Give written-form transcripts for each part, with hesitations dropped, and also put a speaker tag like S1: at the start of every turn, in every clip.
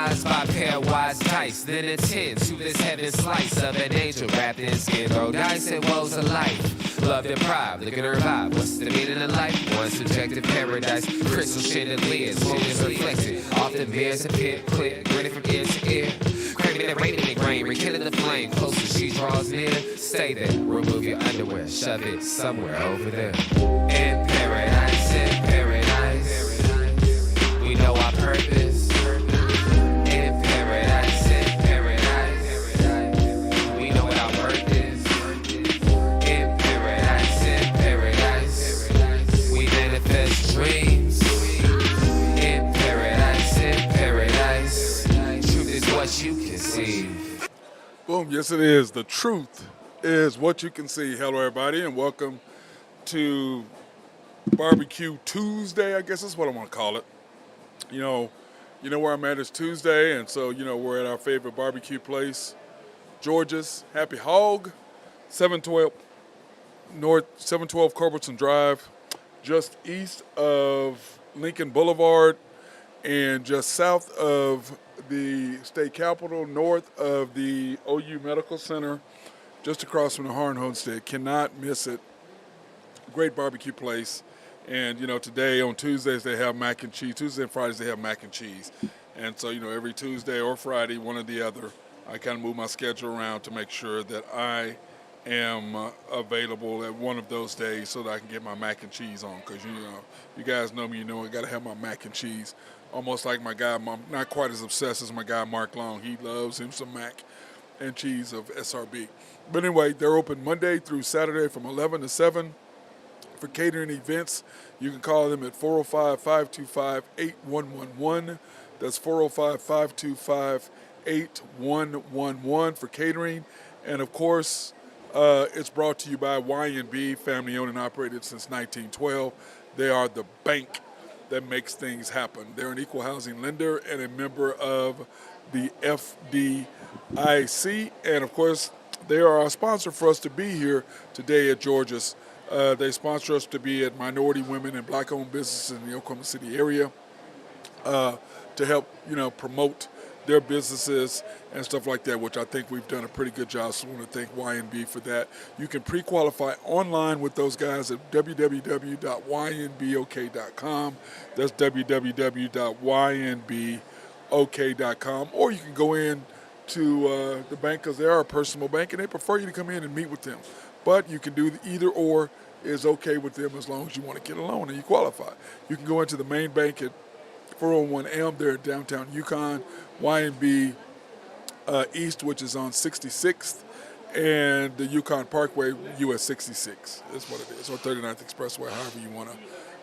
S1: mesmerized by a pair of wise dice. Then attend to this heaven slice of an angel wrapped in skin. Throw dice and woes of life. Love deprived, looking to revive. What's the meaning of life? One subjective paradise. Crystal chandeliers, focus reflected. Often bears a pit, clip, grinning from ear to ear. Craving and raining the grain, rekindling the flame. Closer she draws near. Stay there, remove your underwear, shove it somewhere over there. In paradise, we know our purpose. In paradise, we know what our worth is. In paradise, we manifest dreams. In paradise, truth is what you can see.
S2: Boom, yes it is. The truth is what you can see. Hello everybody and welcome to Barbecue Tuesday, I guess that's what I want to call it. You know where I'm at is Tuesday, and so we're at our favorite barbecue place, George's Happy Hog, 712 Culbertson Drive, just east of Lincoln Boulevard and just south of the state capitol, north of the OU Medical Center, just across from the Harn Homestead. Cannot miss it. Great barbecue place. And, today on Tuesdays they have mac and cheese. Tuesdays and Fridays they have mac and cheese. And so, every Tuesday or Friday, one or the other, I kind of move my schedule around to make sure that I am available at one of those days so that I can get my mac and cheese on. Because, you guys know me, I got to have my mac and cheese. Almost like my guy, not quite as obsessed as my guy Mark Long. He loves him some mac and cheese of SRB. But anyway, they're open Monday through Saturday from 11 to 7. For catering events, you can call them at 405-525-8111. That's 405-525-8111 for catering. And of course, it's brought to you by Y&B, family owned and operated since 1912. They are the bank that makes things happen. They're an equal housing lender and a member of the FDIC. And of course, they are our sponsor for us to be here today at George's. They sponsor us to be at minority women and black-owned businesses in the Oklahoma City area to help, promote their businesses and stuff like that, which I think we've done a pretty good job. So I want to thank Y&B for that. You can pre-qualify online with those guys at www.ynbok.com. That's www.ynbok.com. Or you can go in to the bank because they are a personal bank and they prefer you to come in and meet with them. But you can do either or is okay with them as long as you want to get a loan and you qualify. You can go into the main bank at 401 Elm there in downtown Yukon, Y&B East, which is on 66th, and the Yukon Parkway, US 66 is what it is, or 39th Expressway, however you want to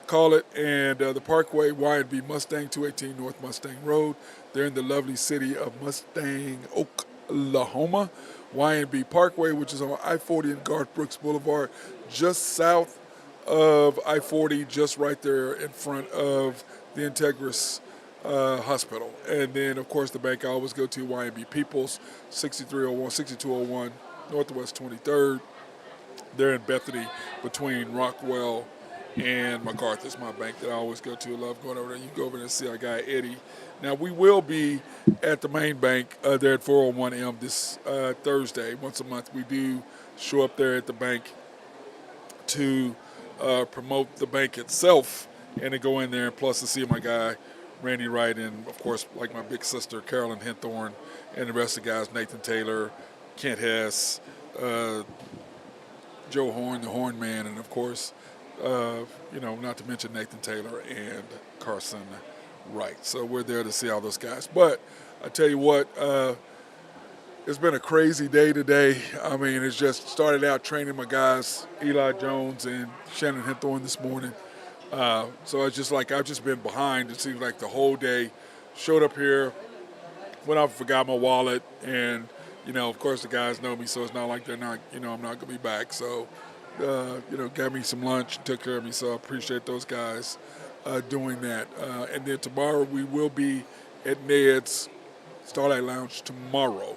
S2: call it. And the Parkway, Y&B Mustang, 218 North Mustang Road. They're in the lovely city of Mustang, Oklahoma. Y&B Parkway, which is on I-40 and Garth Brooks Boulevard, just south of I-40, just right there in front of the Integris Hospital. And then, of course, the bank I always go to, Y&B Peoples, 6201 Northwest 23rd. They're in Bethany between Rockwell and MacArthur. It's my bank that I always go to. I love going over there. You go over there and see our guy Eddie. Now, we will be at the main bank there at 401 M this Thursday. Once a month, we do show up there at the bank to promote the bank itself and to go in there and plus to see my guy Randy Wright and, of course, like my big sister Carolyn Henthorne and the rest of the guys, Nathan Taylor, Kent Hess, Joe Horn, the Horn Man, and, of course, not to mention Nathan Taylor and Carson Wright. So we're there to see all those guys. But I tell you what, it's been a crazy day today. I mean, it's just started out training my guys, Eli Jones and Shannon Henthorne this morning. So it's just like I've just been behind. It seems like the whole day. Showed up here, went off and forgot my wallet, and of course the guys know me, so it's not like they're not, I'm not gonna be back. So, got me some lunch, took care of me. So I appreciate those guys doing that. And then tomorrow we will be at Ned's Starlight Lounge tomorrow.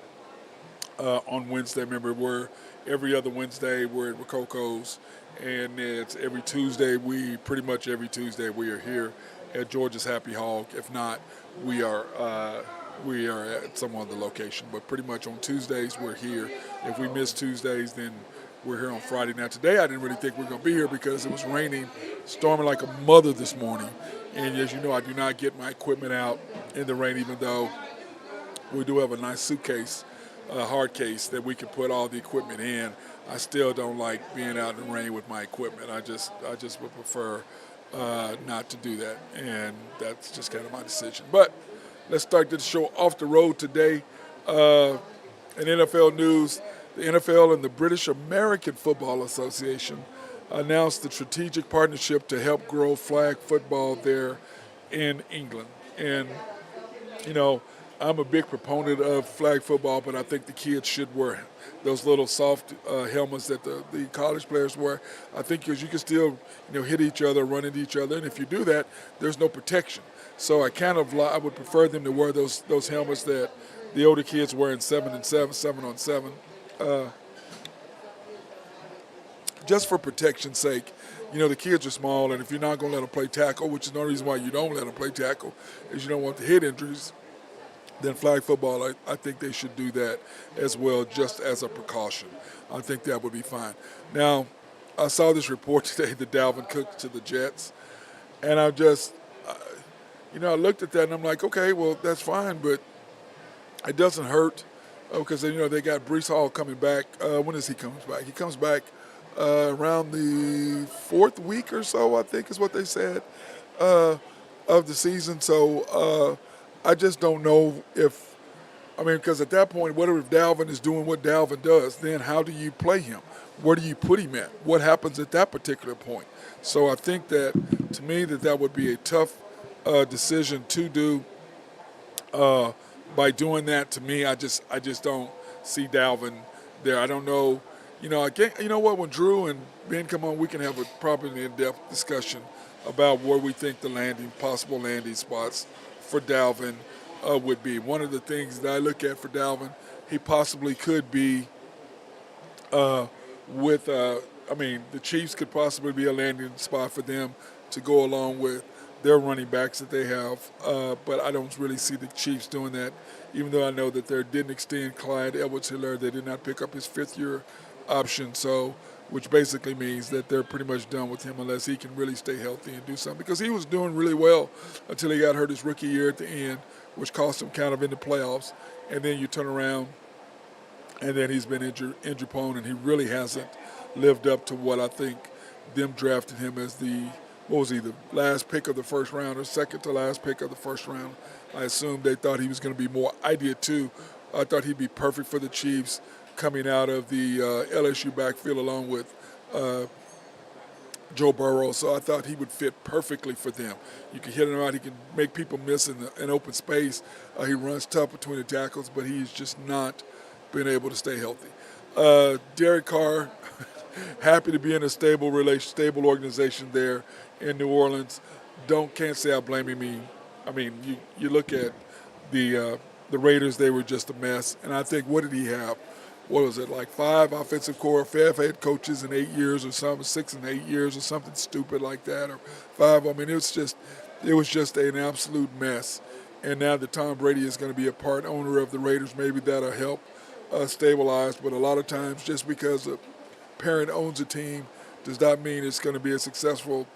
S2: On Wednesday, remember every other Wednesday we're at Rococo's, and it's every Tuesday. Pretty much every Tuesday we are here at George's Happy Hog. If not, we are we are at some other location. But pretty much on Tuesdays, we're here. If we miss Tuesdays, then we're here on Friday. Now, today I didn't really think we were going to be here because it was raining, storming like a mother this morning. And as you know, I do not get my equipment out in the rain, even though we do have a nice suitcase, hard case that we can put all the equipment in. I still don't like being out in the rain with my equipment. I just would prefer not to do that, and that's just kind of my decision. But let's start the show off the road today. In NFL news, the NFL and the British American Football Association announced the strategic partnership to help grow flag football there in England. And, you know, I'm a big proponent of flag football, but I think the kids should wear those little soft helmets that the college players wear. I think because you can still, hit each other, run into each other, and if you do that, there's no protection. So I would prefer them to wear those helmets that the older kids wear in 7-on-7, just for protection's sake. The kids are small, and if you're not going to let them play tackle, which is the only reason why you don't let them play tackle, is you don't want the head injuries. Then flag football, I think they should do that as well, just as a precaution. I think that would be fine. Now, I saw this report today that Dalvin Cook to the Jets, and I looked at that and I'm like, okay, well, that's fine, but it doesn't hurt because, they got Breece Hall coming back. When does he come back? He comes back around the 4th week or so, I think is what they said, of the season. So, I just don't know because at that point, what if Dalvin is doing what Dalvin does, then how do you play him? Where do you put him at? What happens at that particular point? So I think that, to me, that would be a tough decision to do. By doing that, to me, I just don't see Dalvin there. I don't know. When Drew and Ben come on, we can have a proper in-depth discussion about where we think the possible landing spots for Dalvin would be. One of the things that I look at for Dalvin, he possibly could be the Chiefs could possibly be a landing spot for them to go along with their running backs that they have. But I don't really see the Chiefs doing that, even though I know that they didn't extend Clyde Edwards-Helaire. They did not pick up his 5th-year option, which basically means that they're pretty much done with him unless he can really stay healthy and do something. Because he was doing really well until he got hurt his rookie year at the end, which cost him kind of in the playoffs. And then you turn around, and then he's been injury prone, and he really hasn't lived up to what I think them drafted him as the last pick of the first round or second to last pick of the first round. I assumed they thought he was going to be more. I did too. I thought he'd be perfect for the Chiefs coming out of the LSU backfield along with Joe Burrow. So I thought he would fit perfectly for them. You can hit him out. He can make people miss in open space. He runs tough between the tackles, but he's just not been able to stay healthy. Derek Carr, happy to be in a stable organization there in New Orleans. Can't say I blame him. You look at the Raiders; they were just a mess. And I think, what did he have? What was it, like 5 offensive head coaches in 8 years or something, 6 and 8 years or something stupid like that, or 5. It was just an absolute mess. And now that Tom Brady is going to be a part owner of the Raiders, maybe that'll help stabilize. But a lot of times, just because a parent owns a team does not mean it's going to be a successful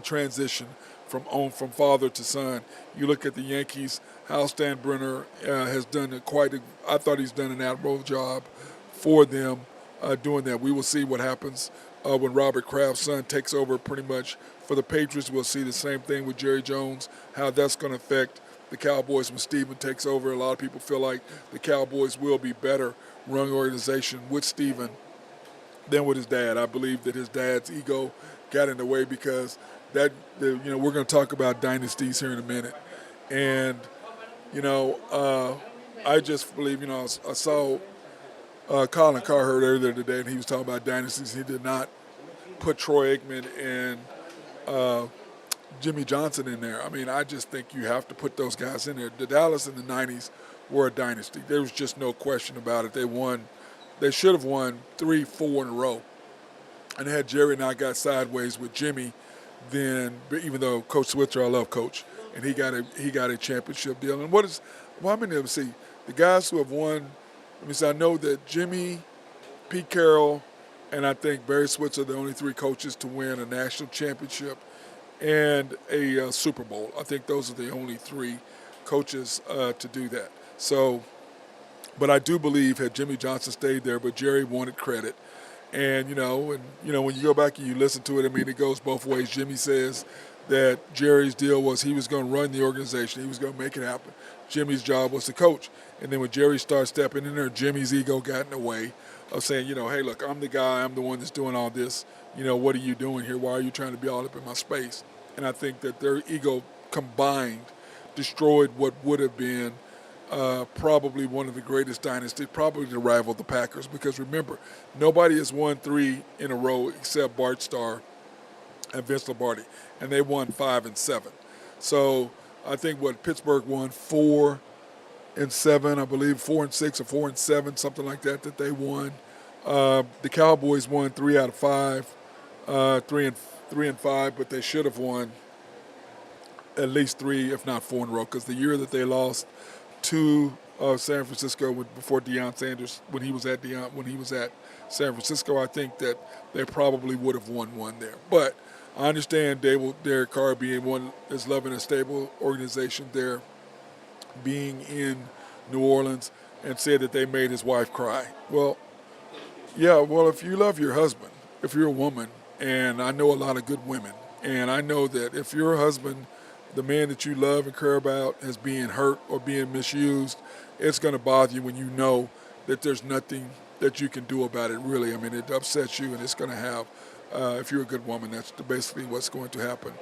S2: transition from father to son. You look at the Yankees. Hal Steinbrenner has done I thought he's done an admirable job for them doing that. We will see what happens when Robert Kraft's son takes over pretty much for the Patriots. We'll see the same thing with Jerry Jones, how that's going to affect the Cowboys when Steven takes over. A lot of people feel like the Cowboys will be better run organization with Steven than with his dad. I believe that his dad's ego got in the way because we're going to talk about dynasties here in a minute. And, I just believe, I saw Colin Cowherd earlier today, and he was talking about dynasties. He did not put Troy Aikman and Jimmy Johnson in there. I just think you have to put those guys in there. The Dallas in the 90s were a dynasty. There was just no question about it. They should have won 3-4 in a row. And had Jerry not got sideways with Jimmy, then even though Coach Switzer, I love Coach, and he got a championship deal. And Well, I mean, let me see. The guys who have won, let me see, I know that Jimmy, Pete Carroll, and I think Barry Switzer are the only three coaches to win a national championship and a Super Bowl. I think those are the only three coaches to do that. So, but I do believe had Jimmy Johnson stayed there, but Jerry wanted credit. And when you go back and you listen to it, I mean, it goes both ways. Jimmy says that Jerry's deal was he was going to run the organization, he was going to make it happen. Jimmy's job was to coach. And then when Jerry started stepping in there, Jimmy's ego got in the way of saying, hey, look, I'm the guy, I'm the one that's doing all this. What are you doing here? Why are you trying to be all up in my space? And I think that their ego combined destroyed what would have been probably one of the greatest dynasties, probably to rival the Packers. Because remember, nobody has won 3 in a row except Bart Starr and Vince Lombardi, and they won 5 and 7. So I think Pittsburgh won 4 and 7, I believe 4 and 6 or 4 and 7, something like that they won. The Cowboys won 3 out of 5, 3 and 5, but they should have won at least 3, if not 4 in a row, because the year that they lost to San Francisco before Deion Sanders, when he was at San Francisco, I think that they probably would have won 1 there. But I understand Derek Carr being one is loving a stable organization there, being in New Orleans, and said that they made his wife cry. Well, yeah, if you love your husband, if you're a woman, and I know a lot of good women, and I know that if your husband, the man that you love and care about, is being hurt or being misused, it's going to bother you when you know that there's nothing that you can do about it, really. I mean, it upsets you, and it's going to have, if you're a good woman, that's basically what's going to happen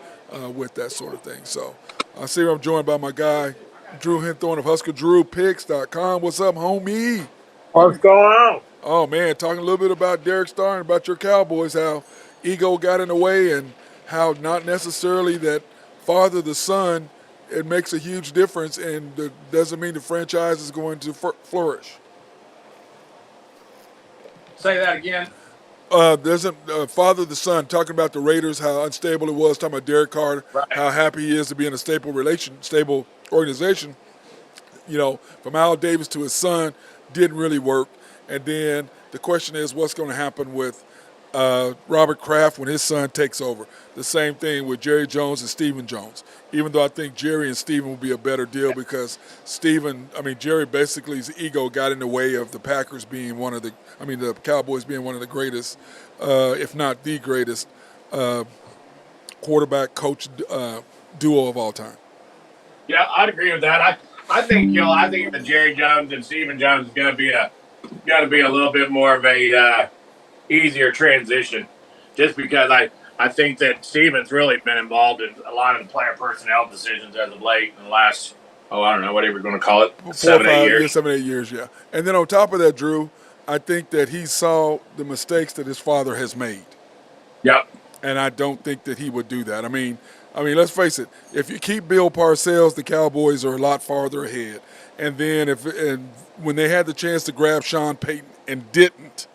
S2: with that sort of thing. So I see I'm joined by my guy, Drew Hinthorn of HuskerDrewPicks.com. What's up, homie?
S3: What's going on?
S2: Oh, man, talking a little bit about Derek Starr and about your Cowboys, how ego got in the way and how not necessarily that father to son, it makes a huge difference, and it doesn't mean the franchise is going to flourish.
S3: Say that again.
S2: There's a father to son talking about the Raiders, how unstable it was, talking about Derek Carr,
S3: Right.
S2: how happy he is to be in a stable organization. From Al Davis to his son, didn't really work. And then the question is, what's going to happen with Robert Kraft when his son takes over? The same thing with Jerry Jones and Stephen Jones. Even though I think Jerry and Stephen will be a better deal because Jerry basically his ego got in the way of the Packers being the Cowboys being one of the greatest, if not the greatest, quarterback coach duo of all time.
S3: Yeah, I'd agree with that. I think that Jerry Jones and Stephen Jones is going to be a little bit more of a easier transition, just because I think that Stephen's really been involved in a lot of the player personnel decisions as of late in the last, I don't know, whatever you're going to call it, 7, 8 years.
S2: 7, 8 years, yeah. And then on top of that, Drew, I think that he saw the mistakes that his father has made.
S3: Yep.
S2: And I don't think that he would do that. I mean, let's face it. If you keep Bill Parcells, the Cowboys are a lot farther ahead. And then when they had the chance to grab Sean Payton and didn't,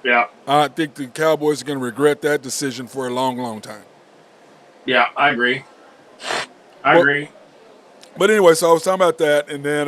S3: yeah,
S2: I think the Cowboys are going to regret that decision for a long, long time.
S3: Yeah, I agree. I agree.
S2: But anyway, so I was talking about that, and then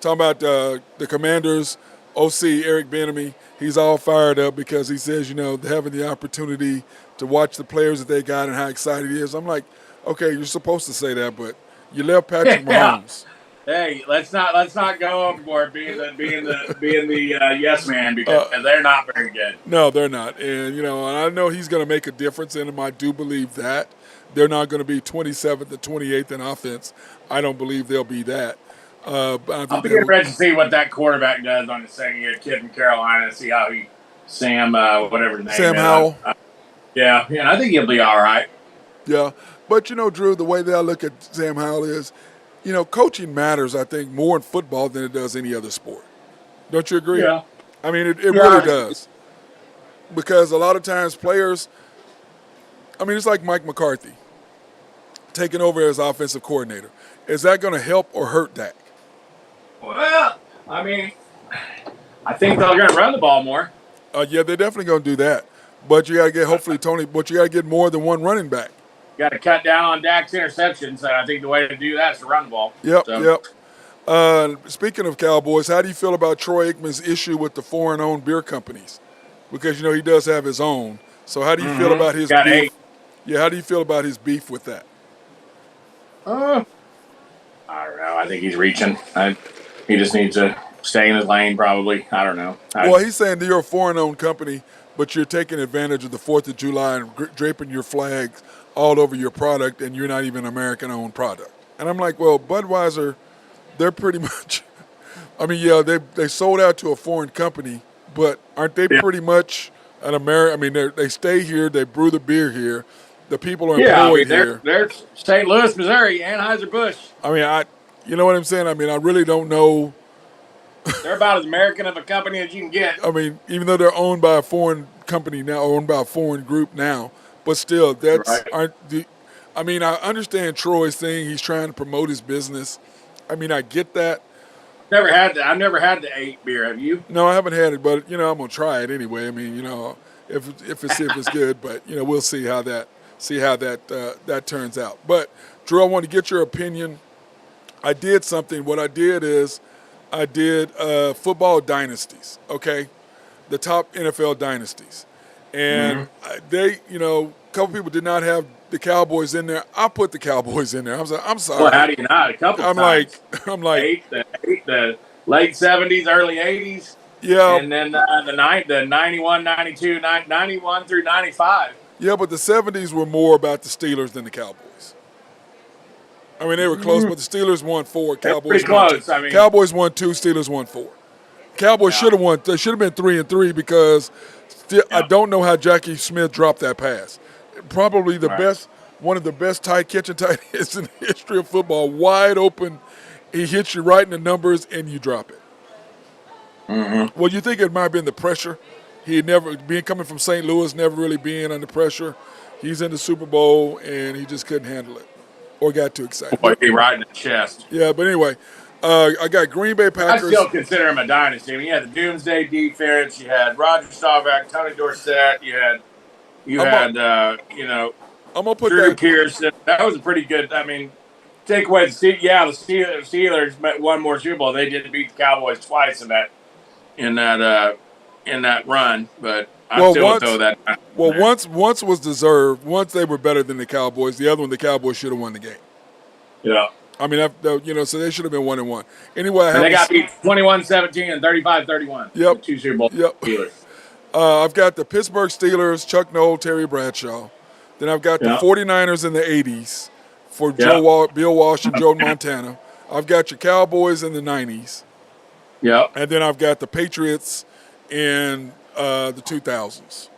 S2: talking about the Commanders, OC Eric Bieniemy. He's all fired up because he says, having the opportunity to watch the players that they got and how excited he is. I'm like, okay, you're supposed to say that, but you left Patrick Mahomes.
S3: Hey, let's not go overboard being the yes man because they're not very good.
S2: No, they're not, and I know he's going to make a difference in them. I do believe that they're not going to be 27th and 28th in offense. I don't believe they'll be that.
S3: I'll be interested to see what that quarterback does on the second year kid from Carolina. See how whatever his name
S2: Sam
S3: is.
S2: Howell.
S3: Yeah, I think he'll be all right.
S2: Yeah, but Drew, the way that I look at Sam Howell is, coaching matters, I think, more in football than it does any other sport. Don't you agree?
S3: Yeah.
S2: I mean, it really does. Because a lot of times players, it's like Mike McCarthy taking over as offensive coordinator. Is that going to help or hurt Dak?
S3: Well, I think they're going to run the ball more.
S2: Yeah, they're definitely going to do that. But you got to get, but you got to get more than one running back.
S3: Got to cut down on Dak's interceptions, and I think the way to do that is to run the ball.
S2: Yep. Speaking of Cowboys, how do you feel about Troy Aikman's issue with the foreign-owned beer companies? Because he does have his own. So how do you feel about his
S3: Got
S2: beef?
S3: 8.
S2: Yeah, how do you feel about his beef with that?
S3: I don't know. I think he's reaching. He just needs to stay in his lane, probably. I don't know.
S2: Well, he's saying that you're a foreign-owned company, but you're taking advantage of the 4th of July and draping your flags all over your product, and you're not even an American-owned product. And I'm like, well, Budweiser, they're pretty much – I mean, yeah, they sold out to a foreign company, but aren't they pretty much an American – I mean, they stay here, they brew the beer here. The people are employed here.
S3: They're St. Louis, Missouri, Anheuser-Busch.
S2: I mean, you know what I'm saying? I mean, I really don't know –
S3: they're about as American of a company as you can get.
S2: I mean, even though they're owned by a foreign company now, owned by a foreign group now, but still, I mean, I understand Troy's thing. He's trying to promote his business. I mean, I get that.
S3: I've never had the 8 beer. Have you?
S2: No, I haven't had it, but I'm gonna try it anyway. I mean, if it's good, but we'll see how that turns out. But Drew, I want to get your opinion. I did something. What I did is I did football dynasties, okay? The top NFL dynasties. And they, a couple people did not have the Cowboys in there. I put the Cowboys in there. I was like, I'm sorry.
S3: Well, how do you not? A couple times.
S2: I'm like
S3: the late 70s, early 80s.
S2: Yeah.
S3: And then the 91, 92, 91 through 95.
S2: Yeah, but the 70s were more about the Steelers than the Cowboys. I mean, they were close, but the Steelers won 4. Cowboys won 2. I mean, Cowboys won 2. Steelers won 4. Cowboys should have won. They should have been 3-3 because I don't know how Jackie Smith dropped that pass. Probably one of the best catching tight ends in the history of football. Wide open, he hits you right in the numbers, and you drop it. Mm-hmm. Well, you think it might have been the pressure? He had never coming from St. Louis, never really being under pressure. He's in the Super Bowl, and he just couldn't handle it. Or got too excited.
S3: Boy, he right in the chest.
S2: Yeah, but anyway, I got Green Bay Packers.
S3: I still consider him a dynasty. I mean, you had the Doomsday Defense. You had Roger Staubach, Tony Dorsett. You had
S2: I'm gonna put
S3: Drew Pearson. That was a pretty good. I mean, take away the Steelers won more Super Bowl. They did beat the Cowboys twice in that run, but I still would throw that.
S2: Well, once was deserved. Once they were better than the Cowboys. The other one, the Cowboys should have won the game.
S3: Yeah.
S2: I mean, so they should have been 1-1. Anyway,
S3: they got beat 21-17 and 35-31.
S2: Yep.
S3: 2 Super Bowl Steelers.
S2: I've got the Pittsburgh Steelers, Chuck Noll, Terry Bradshaw. Then I've got the 49ers in the 80s for Bill Walsh and Joe Montana. I've got your Cowboys in the 90s.
S3: Yeah.
S2: And then I've got the Patriots in the 2000s.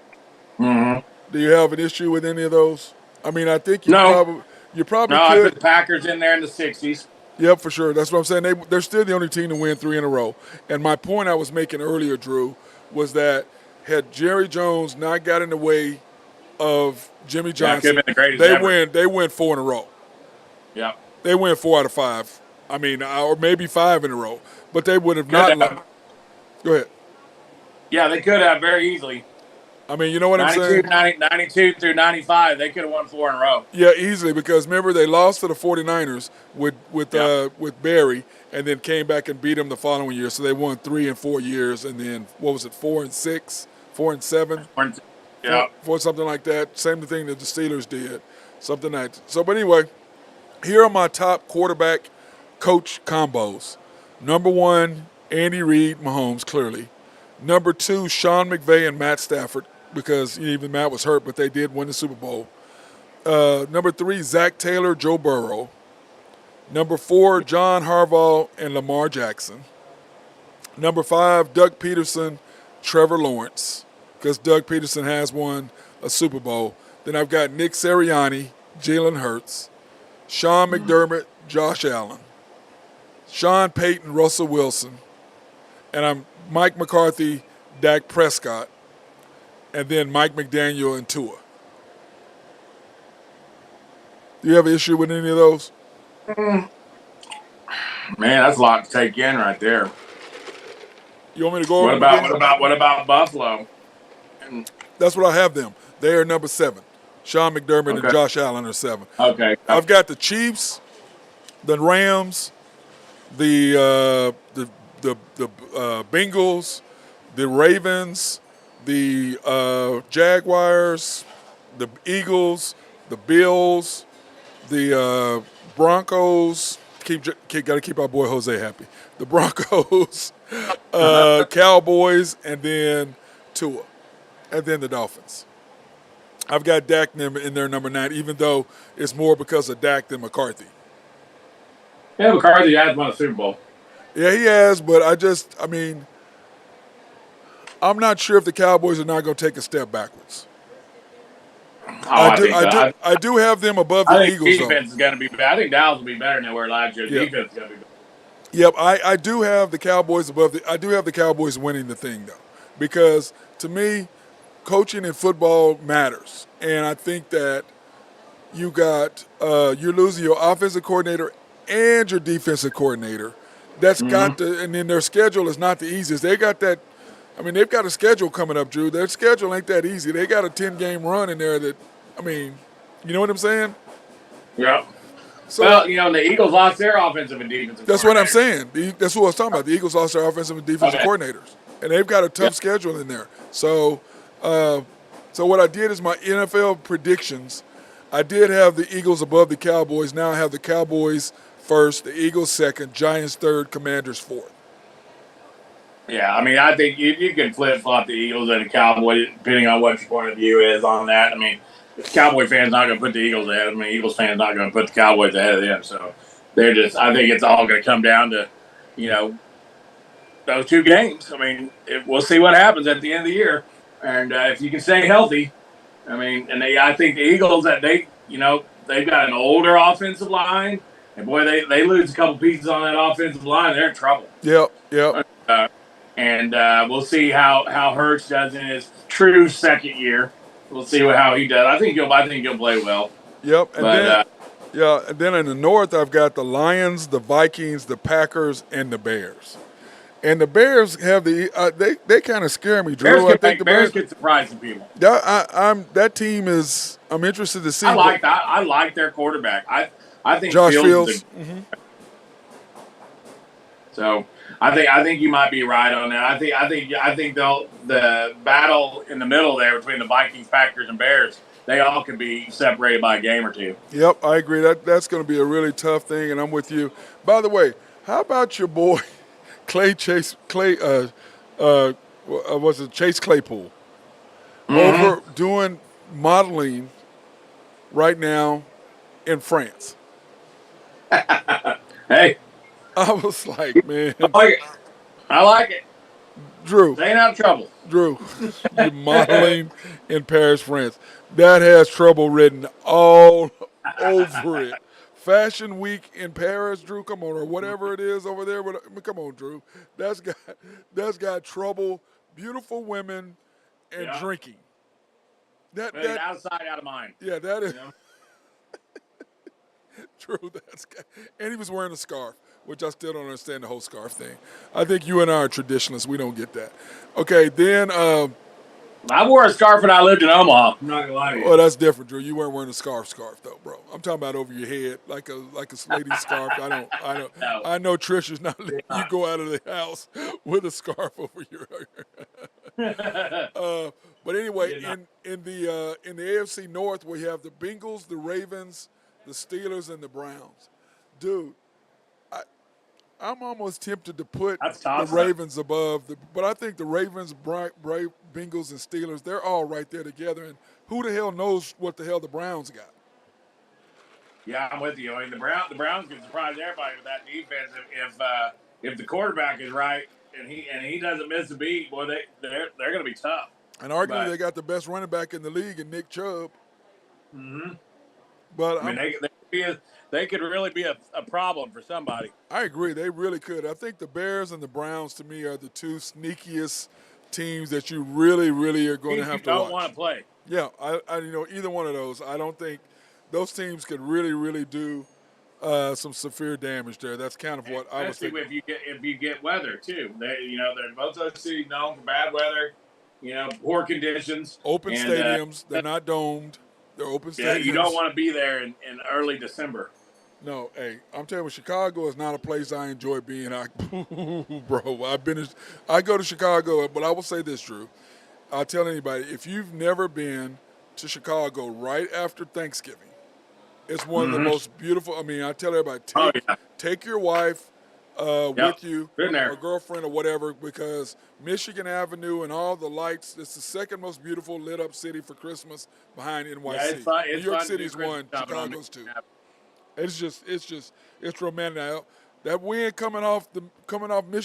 S3: Mm-hmm.
S2: Do you have an issue with any of those? I mean, I think you probably
S3: could.
S2: I
S3: put the Packers in there in the 60s.
S2: Yep, for sure. That's what I'm saying. They're still the only team to win 3 in a row. And my point I was making earlier, Drew, was that had Jerry Jones not got in the way of Jimmy Johnson, they win 4 in a row.
S3: Yeah.
S2: They win 4 out of 5. I mean, or maybe 5 in a row. But they would have not. Go ahead.
S3: Yeah, they could have very easily.
S2: I mean, you know what I'm saying?
S3: 92 through 95, they could have won 4 in a row.
S2: Yeah, easily, because remember they lost to the 49ers with Barry, and then came back and beat them the following year. So they won 3 and 4 years, and then what was it, 4 and 6, 4 and 7, for something like that. Same thing that the Steelers did, something like that. So, but anyway, here are my top quarterback coach combos. Number 1, Andy Reid, Mahomes, clearly. Number 2, Sean McVay and Matt Stafford, because even Matt was hurt, but they did win the Super Bowl. Number 3, Zach Taylor, Joe Burrow. Number 4, John Harbaugh and Lamar Jackson. Number 5, Doug Peterson, Trevor Lawrence, because Doug Peterson has won a Super Bowl. Then I've got Nick Sirianni, Jalen Hurts, Sean McDermott, Josh Allen, Sean Payton, Russell Wilson, and I'm Mike McCarthy, Dak Prescott, and then Mike McDaniel and Tua. Do you have an issue with any of those?
S3: Man, that's a lot to take in right there.
S2: You want me to go over
S3: what about Buffalo?
S2: That's what I have them. They are number 7. Sean McDermott and Josh Allen are 7.
S3: Okay.
S2: I've got the Chiefs, the Rams, the Bengals, the Ravens, the Jaguars, the Eagles, the Bills, the Broncos. Got to keep our boy Jose happy. The Broncos, Cowboys, and then Tua, and then the Dolphins. I've got Dak in there number 9, even though it's more because of Dak than McCarthy.
S3: Yeah, McCarthy has won a Super Bowl.
S2: Yeah, he has, but I mean, I'm not sure if the Cowboys are not going to take a step backwards.
S3: I think so.
S2: I do have them above
S3: I
S2: the
S3: think
S2: Eagles,
S3: defense is going to be better. I think Dallas will be better than they were last year.
S2: Yep.
S3: Defense is going to be better.
S2: Yep, I do have the Cowboys I do have the Cowboys winning the thing, though, because to me, coaching in football matters, and I think that you're losing your offensive coordinator and your defensive coordinator. That's got to, and then their schedule is not the easiest. They got that. I mean, they've got a schedule coming up, Drew. Their schedule ain't that easy. They got a 10-game run in there that, I mean, you know what I'm saying?
S3: Yeah.
S2: So,
S3: well, the Eagles lost their offensive and defensive.
S2: That's what I'm saying. That's what I was talking about. The Eagles lost their offensive and defensive coordinators, and they've got a tough schedule in there. So, so what I did is my NFL predictions. I did have the Eagles above the Cowboys. Now I have the Cowboys first, the Eagles second, Giants third, Commanders fourth.
S3: Yeah, I mean, I think you can flip-flop the Eagles and the Cowboys, depending on what your point of view is on that. I mean, Cowboy fans not going to put the Eagles ahead. I mean, Eagles fans not going to put the Cowboys ahead of them. So I think it's all going to come down to, those two games. I mean, we'll see what happens at the end of the year. And if you can stay healthy, I mean, I think the Eagles that they've got an older offensive line. And boy, they lose a couple pieces on that offensive line, they're in trouble.
S2: Yep.
S3: And we'll see how Hurts does in his true second year. We'll see how he does. I think he'll play well.
S2: Yep. And then in the North, I've got the Lions, the Vikings, the Packers, and the Bears. And the Bears have they kind of scare me, Drew. I think the
S3: Bears can surprise some people.
S2: That team is. I'm interested to see.
S3: I like that. I like their quarterback. I think
S2: Josh Fields.
S3: So I think you might be right on that. I think the battle in the middle there between the Vikings, Packers, and Bears, they all can be separated by a game or two.
S2: Yep, I agree. That's going to be a really tough thing, and I'm with you. By the way, how about your boy Chase Claypool over doing modeling right now in France?
S3: Hey.
S2: I was like, man.
S3: I like it.
S2: Drew.
S3: Staying out of trouble.
S2: Drew, you're modeling in Paris, France. That has trouble written all over it. Fashion Week in Paris, Drew, come on, or whatever it is over there. Come on, Drew. That's got trouble, beautiful women, and drinking. That
S3: outside, out of mind.
S2: Yeah, that is. Drew, and he was wearing a scarf, which I still don't understand the whole scarf thing. I think you and I are traditionalists. We don't get that. Okay, then.
S3: I wore a scarf when I lived in Omaha. I'm not gonna lie to you.
S2: Well, that's different, Drew. You weren't wearing a scarf, though, bro. I'm talking about over your head, like a lady's scarf. I don't.
S3: No.
S2: I know Trisha's not letting you go out of the house with a scarf over your. But anyway, in the AFC North, we have the Bengals, the Ravens, the Steelers, and the Browns. Dude, I'm almost tempted to put the Ravens above, but I think the Ravens, Bengals, and Steelers, they're all right there together. And who the hell knows what the hell the Browns got?
S3: Yeah, I'm with you. I mean, the Browns can surprise everybody with that defense if the quarterback is right and he doesn't miss a beat. Boy, they're going to be tough.
S2: And arguably, they got the best running back in the league in Nick Chubb.
S3: Mm-hmm.
S2: But
S3: I mean, they could really be a problem for somebody.
S2: I agree. They really could. I think the Bears and the Browns, to me, are the two sneakiest teams that you really, really are going to have to watch.
S3: Don't want to play.
S2: Yeah, I either one of those. I don't think those teams could really, really do some severe damage there. That's kind of what I was thinking.
S3: If you get weather too, they're both those cities known for bad weather, poor conditions,
S2: open stadiums. They're not domed. They're open stadiums.
S3: Yeah, you don't want to be there in early December.
S2: No, hey, I'm telling you, Chicago is not a place I enjoy being. Bro, I go to Chicago, but I will say this, Drew. I'll tell anybody, if you've never been to Chicago right after Thanksgiving, it's one of the
S3: Mm-hmm.
S2: most beautiful. I mean, I tell everybody,
S3: Oh
S2: take
S3: yeah.
S2: take your wife
S3: Yep.
S2: with you
S3: Been there.
S2: or girlfriend or whatever, because Michigan Avenue and all the lights. It's the second most beautiful lit up city for Christmas behind
S3: Yeah, it's
S2: NYC.
S3: fun.
S2: New
S3: It's
S2: York
S3: fun to do
S2: City's
S3: Christmas
S2: one,
S3: shopping on
S2: Chicago's two.
S3: Michigan Avenue.
S2: It's romantic. Now, that wind coming off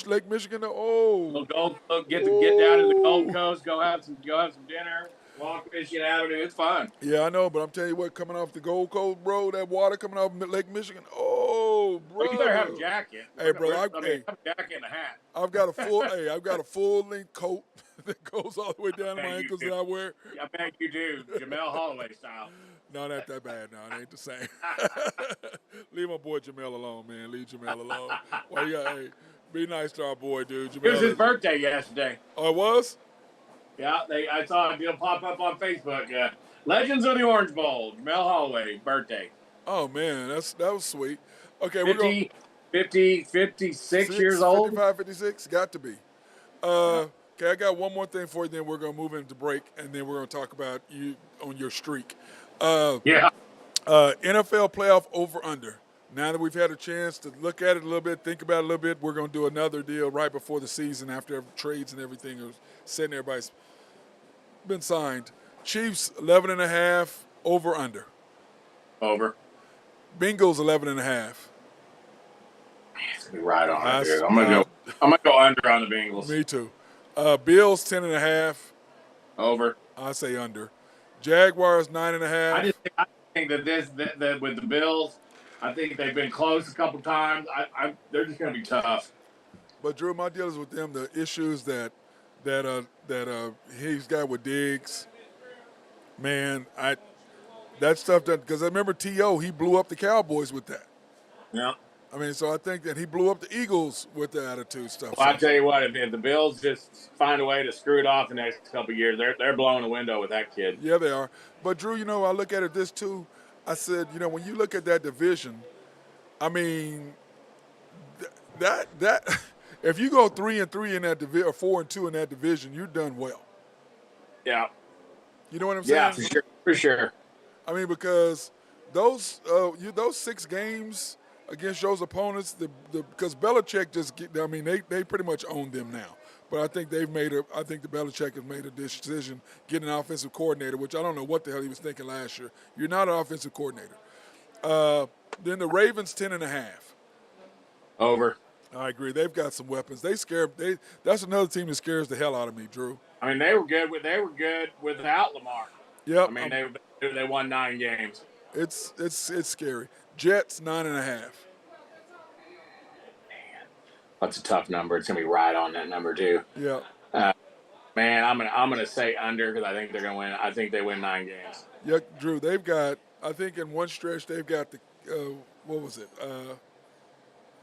S2: Lake Michigan. Oh,
S3: We'll go get down to the Gold
S2: oh.
S3: Coast. Go have some dinner. Walk Michigan Avenue. It's fun.
S2: Yeah, I know, but I'm telling you what, coming off the Gold Coast, bro, that water coming off Lake Michigan. Oh,
S3: Well, you better have a
S2: brother.
S3: jacket.
S2: Hey, brother,
S3: Have a jacket and a hat.
S2: I've got a full length coat that goes all the way down to
S3: I
S2: my
S3: bet you
S2: ankles
S3: do.
S2: that I wear.
S3: I bet you do. Jamel Holloway style.
S2: No, not that bad. No, it ain't the same. Leave my boy Jamel alone, man. Leave Jamel alone. Well, yeah, hey, be nice to our boy, dude.
S3: It was
S2: Jamel
S3: his
S2: is.
S3: birthday yesterday.
S2: Oh, it was?
S3: Yeah, I saw it pop up on Facebook. Legends of the Orange Bowl. Jamel Holloway birthday.
S2: Oh man, that was sweet. Okay, we're going
S3: 56 years old.
S2: 55, 56? Got to be. Okay, I got one more thing for you. Then we're gonna move into break, and then we're gonna talk about you on your streak.
S3: Yeah.
S2: NFL playoff over under. Now that we've had a chance to look at it a little bit, think about it a little bit, we're gonna do another deal right before the season after trades and everything are set and everybody's been signed. Chiefs 11.5 over under.
S3: Over.
S2: Bengals 11.5.
S3: It's gonna be right on it, dude. I'm gonna go under on the Bengals.
S2: Me too. Bills 10.5.
S3: Over.
S2: I say under. Jaguars 9.5.
S3: I think that with the Bills, I think they've been close a couple times. They're just going to be tough.
S2: But Drew, my deal is with them the issues that he's got with Diggs. Man, that stuff because I remember T.O. he blew up the Cowboys with that.
S3: Yeah.
S2: I mean, so I think that he blew up the Eagles with the attitude stuff.
S3: Well, I tell you what, if the Bills just find a way to screw it off the next couple of years, they're blowing the window with that kid.
S2: Yeah, they are. But Drew, I look at it this too. I said, when you look at that division, I mean, that if you go 3-3 in that division or 4-2 in that division, you're done well.
S3: Yeah.
S2: You know what I'm saying?
S3: Yeah, for sure.
S2: I mean, because those 6 games against those opponents, because Belichick they pretty much own them now. But I think the Belichick has made a decision getting an offensive coordinator, which I don't know what the hell he was thinking last year. You're not an offensive coordinator. Then the Ravens 10.5.
S3: Over.
S2: I agree. They've got some weapons. That's another team that scares the hell out of me, Drew.
S3: I mean, they were good without Lamar.
S2: Yep.
S3: I mean, they won 9 games.
S2: It's scary. Jets 9.5.
S3: Man, that's a tough number. It's gonna be right on that number too.
S2: Yeah.
S3: Man, I'm gonna say under because I think they're gonna win. I think they win 9 games.
S2: Yeah, Drew. They've got. I think in one stretch they've got the. What was it?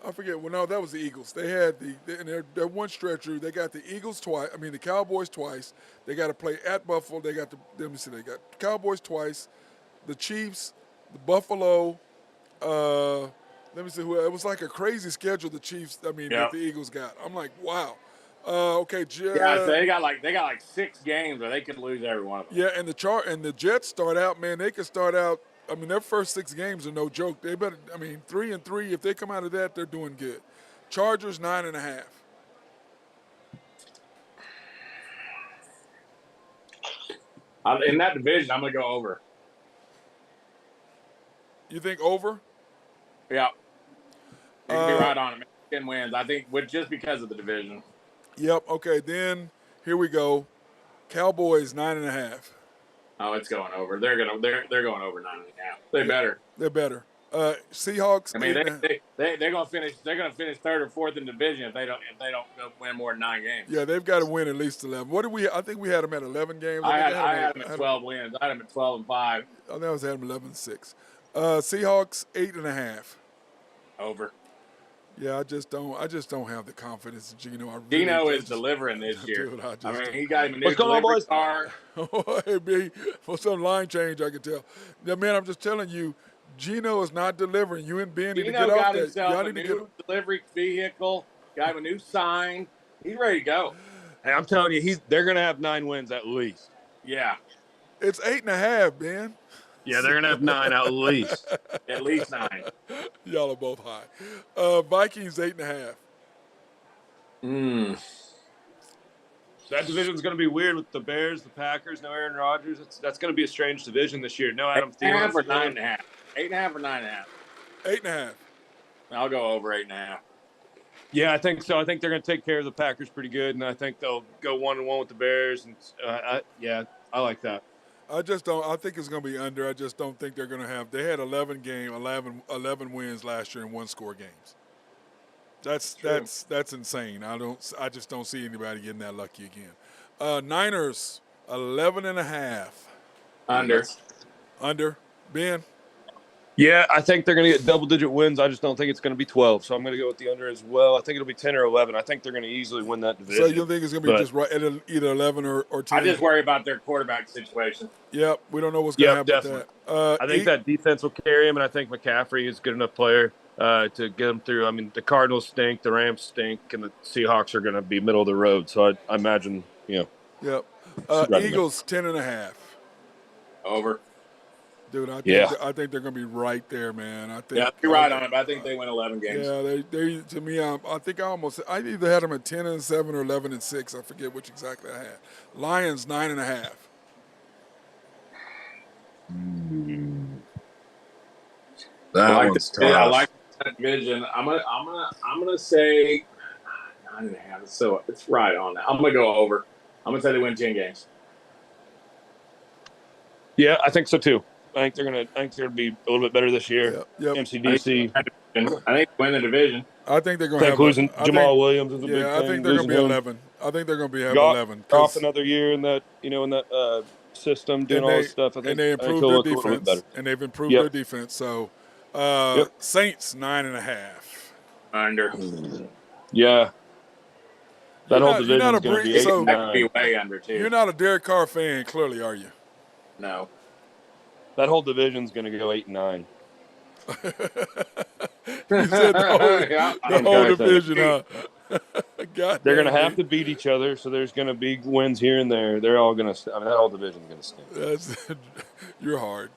S2: I forget. Well, no, that was the Eagles. They had in their one stretch, Drew. They got the Eagles twice. I mean, the Cowboys twice. They got to play at Buffalo. They got Let me see. They got the Cowboys twice, the Chiefs, the Buffalo. Let me see who. It was like a crazy schedule. The Chiefs. That the Eagles got. I'm like, wow. Okay.
S3: Yeah, so they got like 6 games where they could lose every one of them.
S2: Yeah, and the Jets start out. Man, they could start out. I mean, their first 6 games are no joke. They better. 3-3. If they come out of that, they're doing good. Chargers 9.5.
S3: In that division, I'm gonna go over.
S2: You think over?
S3: Yeah. You can be right on it. 10 wins. I think just because of the division.
S2: Yep. Okay. Then here we go. Cowboys 9.5.
S3: Oh, it's going over. They're going over 9.5. They better.
S2: They're better. Seahawks.
S3: I mean, they're going to finish. They're going to finish 3rd or 4th in the division if they don't go win more than 9 games.
S2: Yeah, they've got to win at least 11. What did we? I think we had them at 11 games.
S3: I had them at 12 wins. I had them at 12-5.
S2: I think I had them 11-6. Seahawks 8.5.
S3: Over.
S2: Yeah, I just don't have the confidence in Geno.
S3: Geno is delivering this year.
S2: Dude,
S3: he got him a new
S4: What's going on, boys?
S3: car.
S2: Hey, B, for some line change, I can tell. Yeah, man, I'm just telling you, Gino is not delivering. You and Ben need to get
S3: Gino
S2: off
S3: got
S2: that.
S3: himself
S2: Y'all
S3: a
S2: need to get.
S3: new delivery vehicle, got him a new sign. He's ready to go.
S4: Hey, I'm telling you, they're going to have 9 wins at least.
S3: Yeah,
S2: It's 8.5, Ben.
S4: Yeah, they're going to have 9 at least.
S3: at least 9.
S2: Y'all are both high. Vikings 8.5.
S4: That division's going to be weird with the Bears, the Packers, no Aaron Rodgers. That's going to be a strange division this year. No Adam
S3: 8.5
S4: Thielen.
S3: or 9.5. 8.5 or 9.5.
S2: 8.5.
S3: I'll go over 8.5.
S4: Yeah, I think so. I think they're going to take care of the Packers pretty good, and I think they'll go 1-1 with the Bears. And I like that.
S2: I just don't. I think it's going to be under. I just don't think they're going to have. They had 11 wins last year in one-score games. That's insane. I just don't see anybody getting that lucky again. Niners 11.5. Under. Ben.
S4: Yeah, I think they're going to get double-digit wins. I just don't think it's going to be 12, so I'm going to go with the under as well. I think it'll be 10 or 11. I think they're going to easily win that division.
S2: So you think it's going to be just right at either 11 or 10?
S3: I just worry about their quarterback situation.
S2: Yep, we don't know what's going to happen
S4: definitely.
S2: with that.
S4: I think that defense will carry him, and I think McCaffrey is a good enough player to get him through. I mean, the Cardinals stink, the Rams stink, and the Seahawks are going to be middle of the road. So I imagine,
S2: Yep. Eagles 10.5.
S3: Over.
S2: Dude, I think they're going to be right there, man.
S3: You're right on it. But I think they win 11 games.
S2: Yeah, they to me, I think I either had them at 10-7 or 11-6. I forget which exactly I had. Lions 9.5.
S3: I like that division. I'm gonna say 9.5. So it's right on that. I'm gonna go over. I'm gonna say they win 10 games.
S4: Yeah, I think so too. I think they're gonna be a little bit better this year.
S2: Yep.
S4: MCDC.
S3: I think they win the division.
S2: I think they're going to have
S4: losing Jamal Williams is a big thing.
S2: I think they're going to be 11. I think they're going to be 11.
S4: Off another year in that system, doing all this stuff. I think
S2: they improved their defense. And they've improved their defense. So Saints 9.5.
S3: Under.
S4: Yeah. That whole division is going to be 8 and 9.
S3: That could be way under too.
S2: You're not a Derek Carr fan, clearly, are you?
S3: No.
S4: That whole division is going to go 8 and 9.
S2: You said the whole division, huh?
S4: They're going to have to beat each other, so there's going to be wins here and there. They're all going to. I mean, that whole division is going to stink.
S2: You're hard.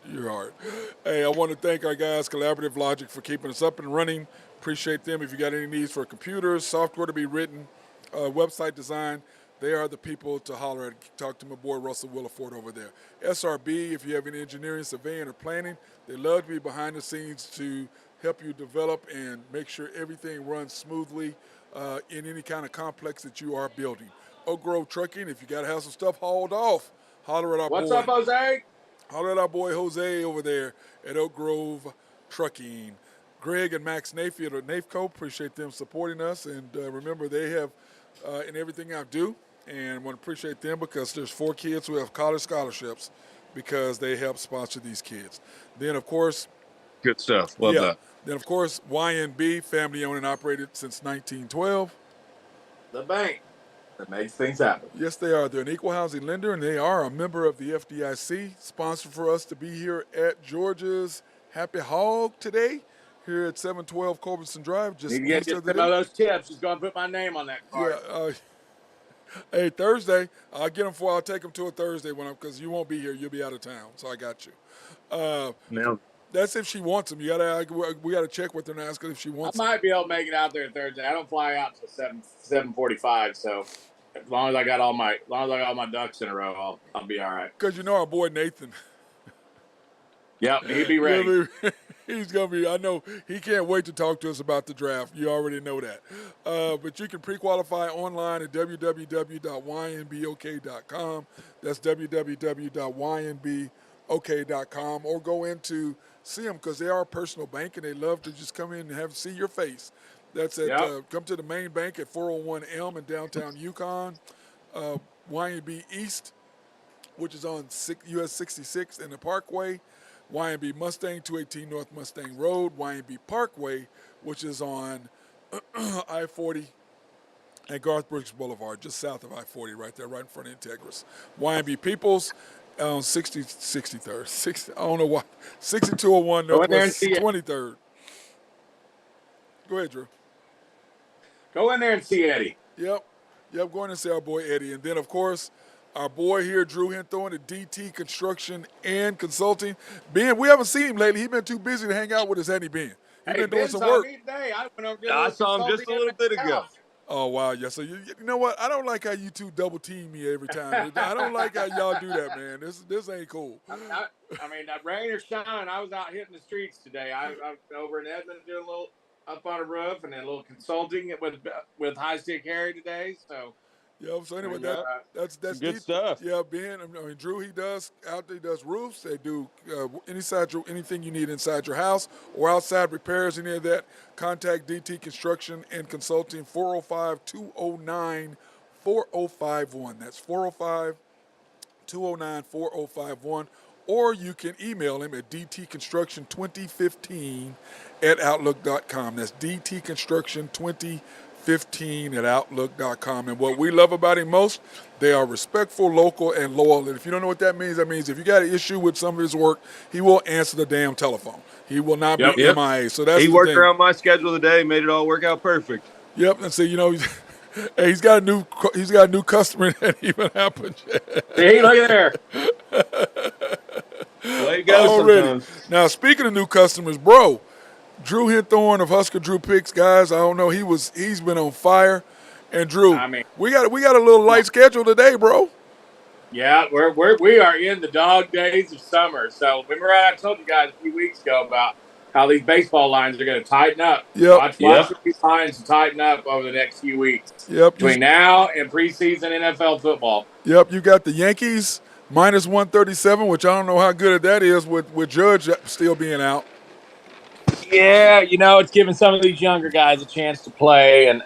S2: Hey, I want to thank our guys, Collaborative Logic, for keeping us up and running. Appreciate them. If you got any needs for computers, software to be written, website design, they are the people to holler at. Talk to my boy Russell Williford over there. SRB, if you have any engineering, surveying, or planning, they love to be behind the scenes to help you develop and make sure everything runs smoothly in any kind of complex that you are building. Oak Grove Trucking, if you got to have some stuff hauled off, holler at our boy.
S3: What's up, Jose?
S2: Holler at our boy Jose over there at Oak Grove Trucking. Greg and Max Nayfield at NAFCO, appreciate them supporting us. And remember, they have in everything I do. And I want to appreciate them because there's 4 kids who have college scholarships because they help sponsor these kids. Then, of course,
S4: good stuff. Love that.
S2: Then, of course, YNB, family owned and operated since 1912.
S3: The bank that makes things happen.
S2: Yes, they are. They're an equal housing lender, and they are a member of the FDIC. Sponsored for us to be here at Georgia's Happy Hog today, here at 712 Culbertson Drive. Just
S3: you get some of those tips. Just go and put my name on that card.
S2: Yeah. Hey, Thursday, I'll get them I'll take them to a Thursday because you won't be here. You'll be out of town, so I got you.
S4: Now,
S2: that's if she wants them. We gotta check with her and ask her if she wants them.
S3: I might be able to make it out there Thursday. I don't fly out till 7:45, so as long as I got all my ducks in a row, I'll be all right.
S2: Because our boy Nathan.
S3: Yep, he'll be ready.
S2: He's going to be, I know, he can't wait to talk to us about the draft. You already know that. But you can pre-qualify online at www.ynbok.com. That's www.ynbok.com. Or go in to see them because they are a personal bank and they love to just come in and see your face. That's at, come to the main bank at 401 Elm in downtown Yukon. YNB East, which is on US 66 in the Parkway. YNB Mustang, 218 North Mustang Road. YNB Parkway, which is on I-40 and Garth Brooks Boulevard, just south of I-40 right there, right in front of Integris. YNB Peoples, 63rd. 60, I don't know why. 6201
S3: Go in there and
S2: Northwest
S3: see it.
S2: 23rd. Go ahead, Drew.
S3: Go in there and see Eddie.
S2: Yep. Go in and see our boy Eddie. And then, of course, our boy here, Drew Hinthorn at DT Construction and Consulting. Ben, we haven't seen him lately. He's been too busy to hang out with us, hasn't he, Ben? He's
S3: Hey,
S2: been doing
S3: Ben
S2: some
S3: saw
S2: work.
S3: me today. I went over to do a
S4: I
S3: little
S4: saw him
S3: consulting
S4: just a
S3: at
S4: little bit
S3: his
S4: ago.
S3: house.
S2: Oh, wow. Yeah, so you know what? I don't like how you two double team me every time. I don't like how y'all do that, man. This ain't cool.
S3: I mean, rain or shine, I was out hitting the streets today. I was over in Edmond doing a little up on a roof and then a little consulting with High Stick Harry today. So,
S2: So anyway, that's
S4: Some good stuff.
S2: Yeah, Ben. I mean, Drew. He does out there. He does roofs. They do anything you need inside your house or outside repairs. Any of that. Contact DT Construction and Consulting 405-209-4051. That's 405-209-4051. Or you can email him at dtconstruction2015@outlook.com. That's dtconstruction2015@outlook.com. And what we love about him most, they are respectful, local, and loyal. And if you don't know what that means if you got an issue with some of his work, he will answer the damn telephone. He will not be MIA. So that's
S4: he
S2: the
S4: worked
S2: thing.
S4: around my schedule today, made it all work out perfect.
S2: Yep, and so hey, he's got a new customer that even happened.
S3: hey, look at there.
S4: The way it goes sometimes.
S2: Now, speaking of new customers, bro, Drew Hinthorn of Husker Drew Picks, guys. I don't know. He's been on fire, and Drew,
S3: I mean,
S2: we got a little light schedule today, bro.
S3: yeah, we are in the dog days of summer. So remember, I told you guys a few weeks ago about how these baseball lines are going to tighten up.
S2: Yep.
S3: Watch these lines tighten up over the next few weeks.
S2: Yep.
S3: Between now and preseason NFL football.
S2: Yep. You got the Yankees minus 137, which I don't know how good that is with Judge still being out.
S3: Yeah, it's giving some of these younger guys a chance to play, and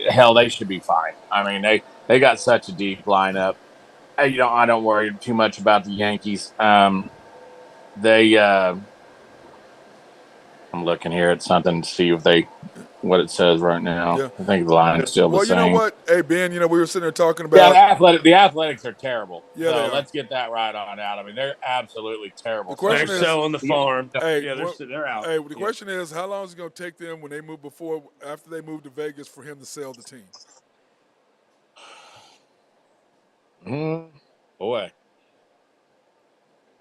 S3: hell, they should be fine. I mean, they got such a deep lineup. I don't worry too much about the Yankees. I'm looking here at something to see what it says right now. Yeah. I think the line is still the same.
S2: Well, you know what? Hey, Ben, we were sitting there talking about...
S3: Yeah, the Athletics are terrible.
S2: Yeah,
S3: so let's get that right on out. I mean, they're absolutely terrible.
S2: The question
S4: they're
S2: is,
S4: selling the farm.
S2: Hey,
S4: they're out.
S2: Hey, the question is, how long is it going to take them when they move after they move to Vegas for him to sell the team?
S3: Boy.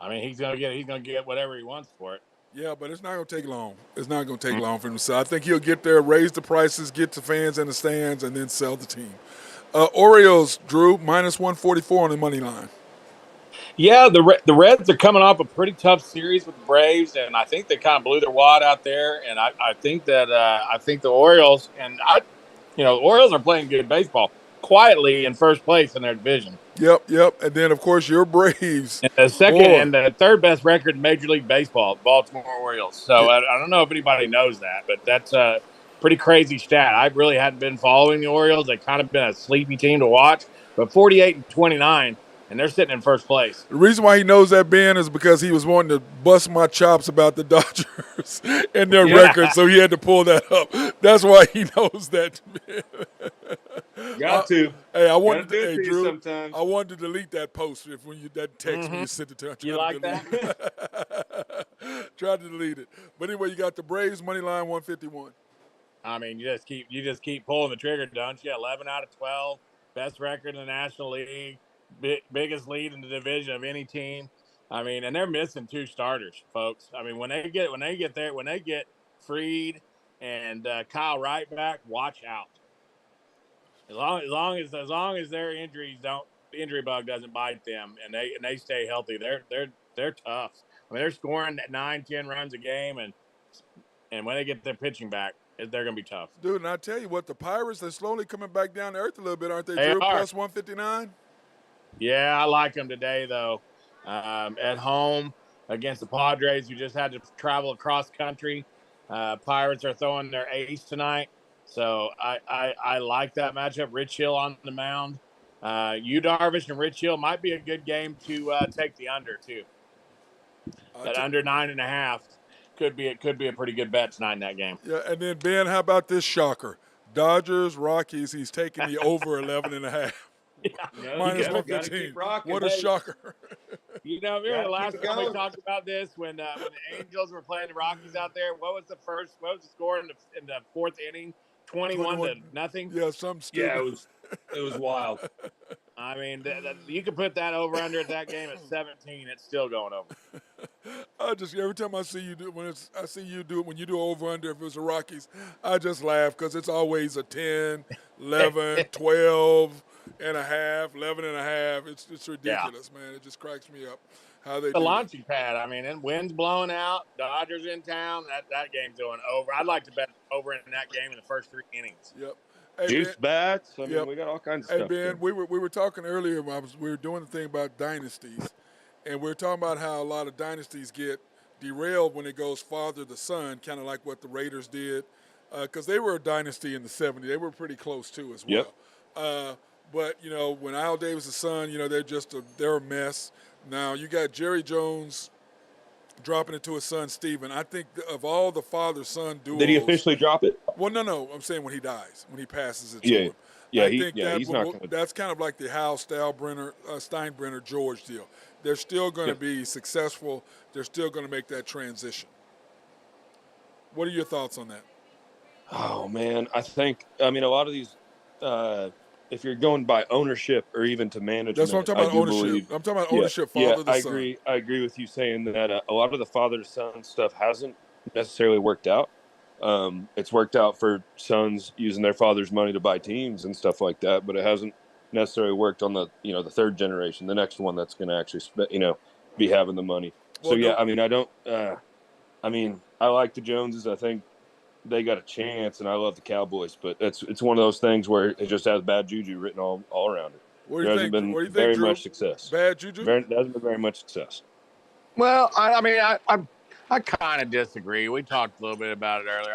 S3: I mean, he's gonna get whatever he wants for it.
S2: Yeah, but it's not going to take long. It's not going to take long for him to sell. I think he'll get there, raise the prices, get the fans in the stands, and then sell the team. Orioles, Drew, minus 144 on the money line.
S3: Yeah, the Reds are coming off a pretty tough series with the Braves, and I think they kind of blew their wad out there. And I think that the Orioles the Orioles are playing good baseball quietly in first place in their division.
S2: Yep. And then, of course, your Braves.
S3: And the second and the third best record in Major League Baseball, Baltimore Orioles. So I don't know if anybody knows that, but that's a pretty crazy stat. I really hadn't been following the Orioles. They've kind of been a sleepy team to watch, but 48-29, and they're sitting in first place.
S2: The reason why he knows that, Ben, is because he was wanting to bust my chops about the Dodgers and their record, so he had to pull that up. That's why he knows that.
S4: Got to.
S2: Hey, I wanted to. Hey, Drew,
S4: sometimes.
S2: I wanted to delete that post that text when you sent it to him.
S3: You like that?
S2: Tried to delete it, but anyway, you got the Braves money line 151.
S3: I mean, you just keep pulling the trigger, don't you? 11 out of 12, best record in the National League, biggest lead in the division of any team. I mean, and they're missing two starters, folks. I mean, when they get Freed and Kyle Wright back, watch out. As long as their the injury bug doesn't bite them, and they stay healthy, they're tough. I mean, they're scoring 9-10 runs a game, and when they get their pitching back, they're going to be tough.
S2: Dude, and I tell you what, the Pirates, they're slowly coming back down to earth a little bit, aren't they,
S3: They
S2: Drew?
S3: are.
S2: Plus 159?
S3: Yeah, I like them today, though. At home against the Padres, who just had to travel across country. Pirates are throwing their ace tonight. So I like that matchup. Rich Hill on the mound. Yu Darvish and Rich Hill might be a good game to take the under, too. That under 9.5 could be a pretty good bet tonight in that game.
S2: Yeah, and then, Ben, how about this shocker? Dodgers, Rockies, he's taking the over 11.5.
S5: No,
S2: Minus
S5: you gotta keep
S2: 115.
S5: rocking.
S2: What a shocker.
S3: Remember
S5: Gotta
S3: the last
S5: keep it
S3: time we
S5: going.
S3: talked about this when the Angels were playing the Rockies out there? What was the score in the fourth inning? 21 to
S2: 21.
S3: nothing.
S2: Yeah, something
S5: Yeah,
S2: stupid.
S5: it was wild.
S3: I mean, you can put that over under at that game at 17. It's still going over.
S2: I just every time I see you do I see you do it when you do over under if it's the Rockies, I just laugh because it's always a 10, 11, 12 and a half, 11 and a half. It's
S3: Yeah.
S2: ridiculous, man. It just cracks me up how they
S3: The
S2: do that.
S3: launching pad. I mean, and wind's blowing out. Dodgers in town. That game's going over. I'd like to bet over in that game in the first 3 innings.
S2: Yep. Hey Ben.
S4: Juice bats. I mean,
S2: Yep.
S4: we got all kinds of
S2: Hey
S4: stuff.
S2: Ben,
S4: Going.
S2: we were talking earlier. We were doing the thing about dynasties, and we are talking about how a lot of dynasties get derailed when it goes father to son, kind of like what the Raiders did, because they were a dynasty in the '70s. They were pretty close too as
S4: Yep.
S2: well. But when Al Davis' son, they're a mess. Now you got Jerry Jones dropping it to his son Steven. I think of all the father-son duos.
S4: Did he officially drop it?
S2: Well, no. I'm saying when he dies, when he passes it to
S4: Yeah.
S2: him.
S4: Yeah,
S2: I think
S4: he's not going to.
S2: that's kind of like the Hal Steinbrenner George deal. They're still going to be successful. They're still going to make that transition. What are your thoughts on that?
S4: Oh man, I mean a lot of these. If you're going by ownership or even to management,
S2: That's what I'm talking about.
S4: I do
S2: Ownership.
S4: believe.
S2: I'm talking about
S4: Yeah,
S2: ownership, father to
S4: I
S2: son.
S4: agree. I agree with you saying that a lot of the father to son stuff hasn't necessarily worked out. It's worked out for sons using their father's money to buy teams and stuff like that, but it hasn't necessarily worked on the third generation, the next one that's going to actually be having the money.
S2: Well,
S4: So I mean, I don't. I mean, I like the Joneses. I think they got a chance, and I love the Cowboys, but it's one of those things where it just has bad juju written all around it.
S2: What do
S4: There
S2: you
S4: hasn't
S2: think?
S4: been
S2: What do you think,
S4: very
S2: Drew?
S4: much success.
S2: Bad juju?
S4: There hasn't been very much success.
S3: Well, I mean, I kind of disagree. We talked a little bit about it earlier.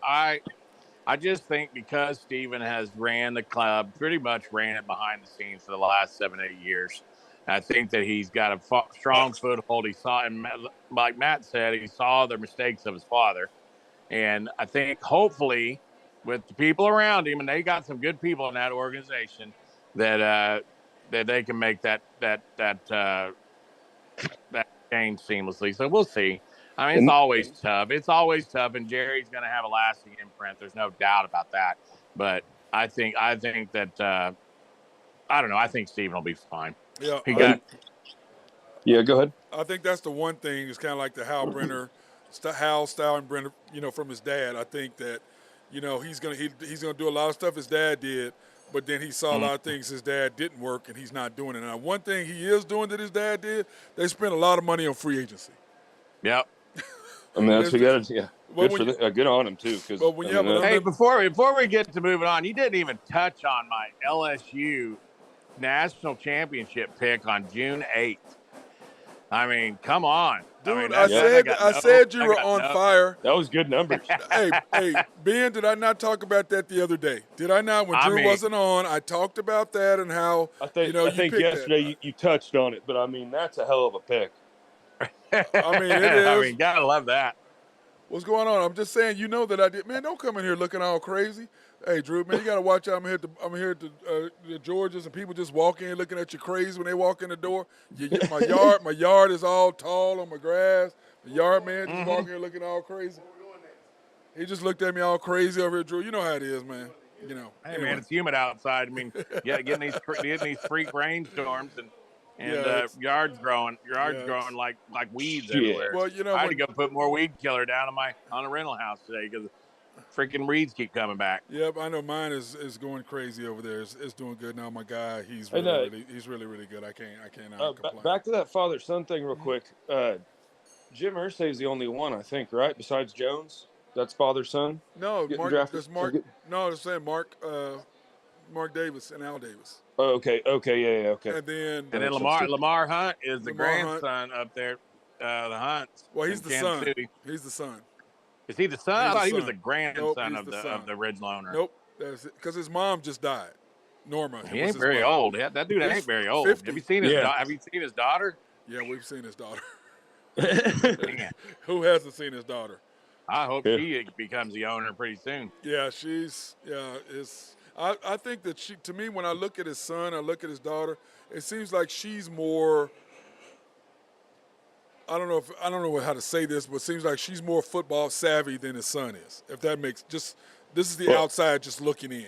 S3: I just think because Steven has ran the club, pretty much ran it behind the scenes for the last 7-8 years. I think that he's got a strong foothold. He saw, and like Matt said, he saw the mistakes of his father. And I think hopefully with the people around him, and they got some good people in that organization, that they can make that change seamlessly. So we'll see. I mean, it's always tough. It's always tough, and Jerry's going to have a lasting imprint. There's no doubt about that. But I think that I don't know. I think Steven will be fine.
S2: Yeah.
S4: Yeah, go ahead.
S2: I think that's the one thing. It's kind of like the Hal Steinbrenner, from his dad. I think that, he's gonna do a lot of stuff his dad did, but then he saw a lot of things his dad didn't work, and he's not doing it. Now, one thing he is doing that his dad did, they spent a lot of money on free agency.
S3: Yep.
S4: I mean, that's good on him too.
S2: But when you have
S3: hey, before we get to moving on, you didn't even touch on my LSU national championship pick on June 8th. I mean, come on,
S2: dude.
S3: I
S2: I said you were on fire.
S4: That was good numbers.
S2: hey, Ben, did I not talk about that the other day? Did I not? When Drew wasn't on, I talked about that and how
S4: I think yesterday you touched on it, but I mean that's a hell of a pick.
S2: I mean, it is.
S3: I mean, gotta love that.
S2: What's going on? I'm just saying, that I did. Man, don't come in here looking all crazy. Hey, Drew, man, you got to watch out. I'm here at the Georges, and people just walk in looking at you crazy when they walk in the door. My yard is all tall on my grass. The yard man just walking here looking all crazy. He just looked at me all crazy over here, Drew. You know how it is, man. Hey,
S3: anyway. Man, it's humid outside. I mean, getting these freak rainstorms and yards growing like weeds everywhere.
S2: Well,
S3: I had to go put more weed killer down on a rental house today because freaking weeds keep coming back.
S2: Yep, I know mine is going crazy over there. It's doing good now. My guy, he's really good. I can't complain.
S4: Back to that father-son thing real quick. Jim Irsay is the only one, I think, right? Besides Jones, that's father-son.
S2: No, there's Mark. No, it's saying Mark Davis and Al Davis.
S4: Oh, okay, yeah, okay.
S2: And then
S3: Lamar Hunt is the grandson up there. The Hunts.
S2: Well, he's the son.
S3: City.
S2: He's the son.
S3: Is he the son? I thought he was the grandson
S2: of
S3: the original owner.
S2: Nope, that's it. Because his mom just died. Norma.
S3: He ain't very old. Yeah, that dude ain't very old.
S2: 50.
S3: Have you seen his daughter?
S2: Yeah, we've seen his daughter. Who hasn't seen his daughter?
S3: I hope she becomes the owner pretty soon.
S2: Yeah, I think that to me, when I look at his son, I look at his daughter, it seems like she's more. I don't know how to say this, but it seems like she's more football savvy than his son is. If that makes this is the
S4: Well,
S2: outside just looking in.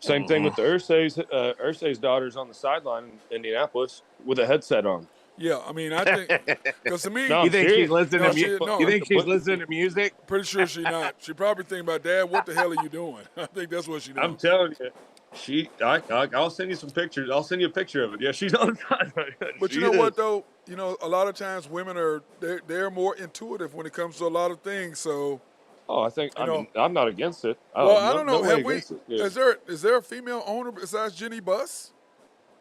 S4: Same thing with the Ursay's daughter's on the sideline in Indianapolis with a headset on.
S2: Yeah, I mean, I think because to me,
S4: No,
S3: You
S4: I'm
S3: think she's
S4: serious.
S3: listening
S2: No,
S3: to music?
S2: no.
S3: You think she's listening to music?
S2: Pretty sure she not. She probably thinking about, Dad, what the hell are you doing? I think that's what she doing.
S4: I'm telling you, I'll send you some pictures. I'll send you a picture of it. Yeah, she's on the sideline.
S2: But you know what though? You know, a lot of times women they're more intuitive when it comes to a lot of things. So
S4: Oh, I'm not against it.
S2: well, I don't know.
S4: No way
S2: Have we?
S4: against it. Yeah.
S2: Is there a female owner besides Jenny Buss?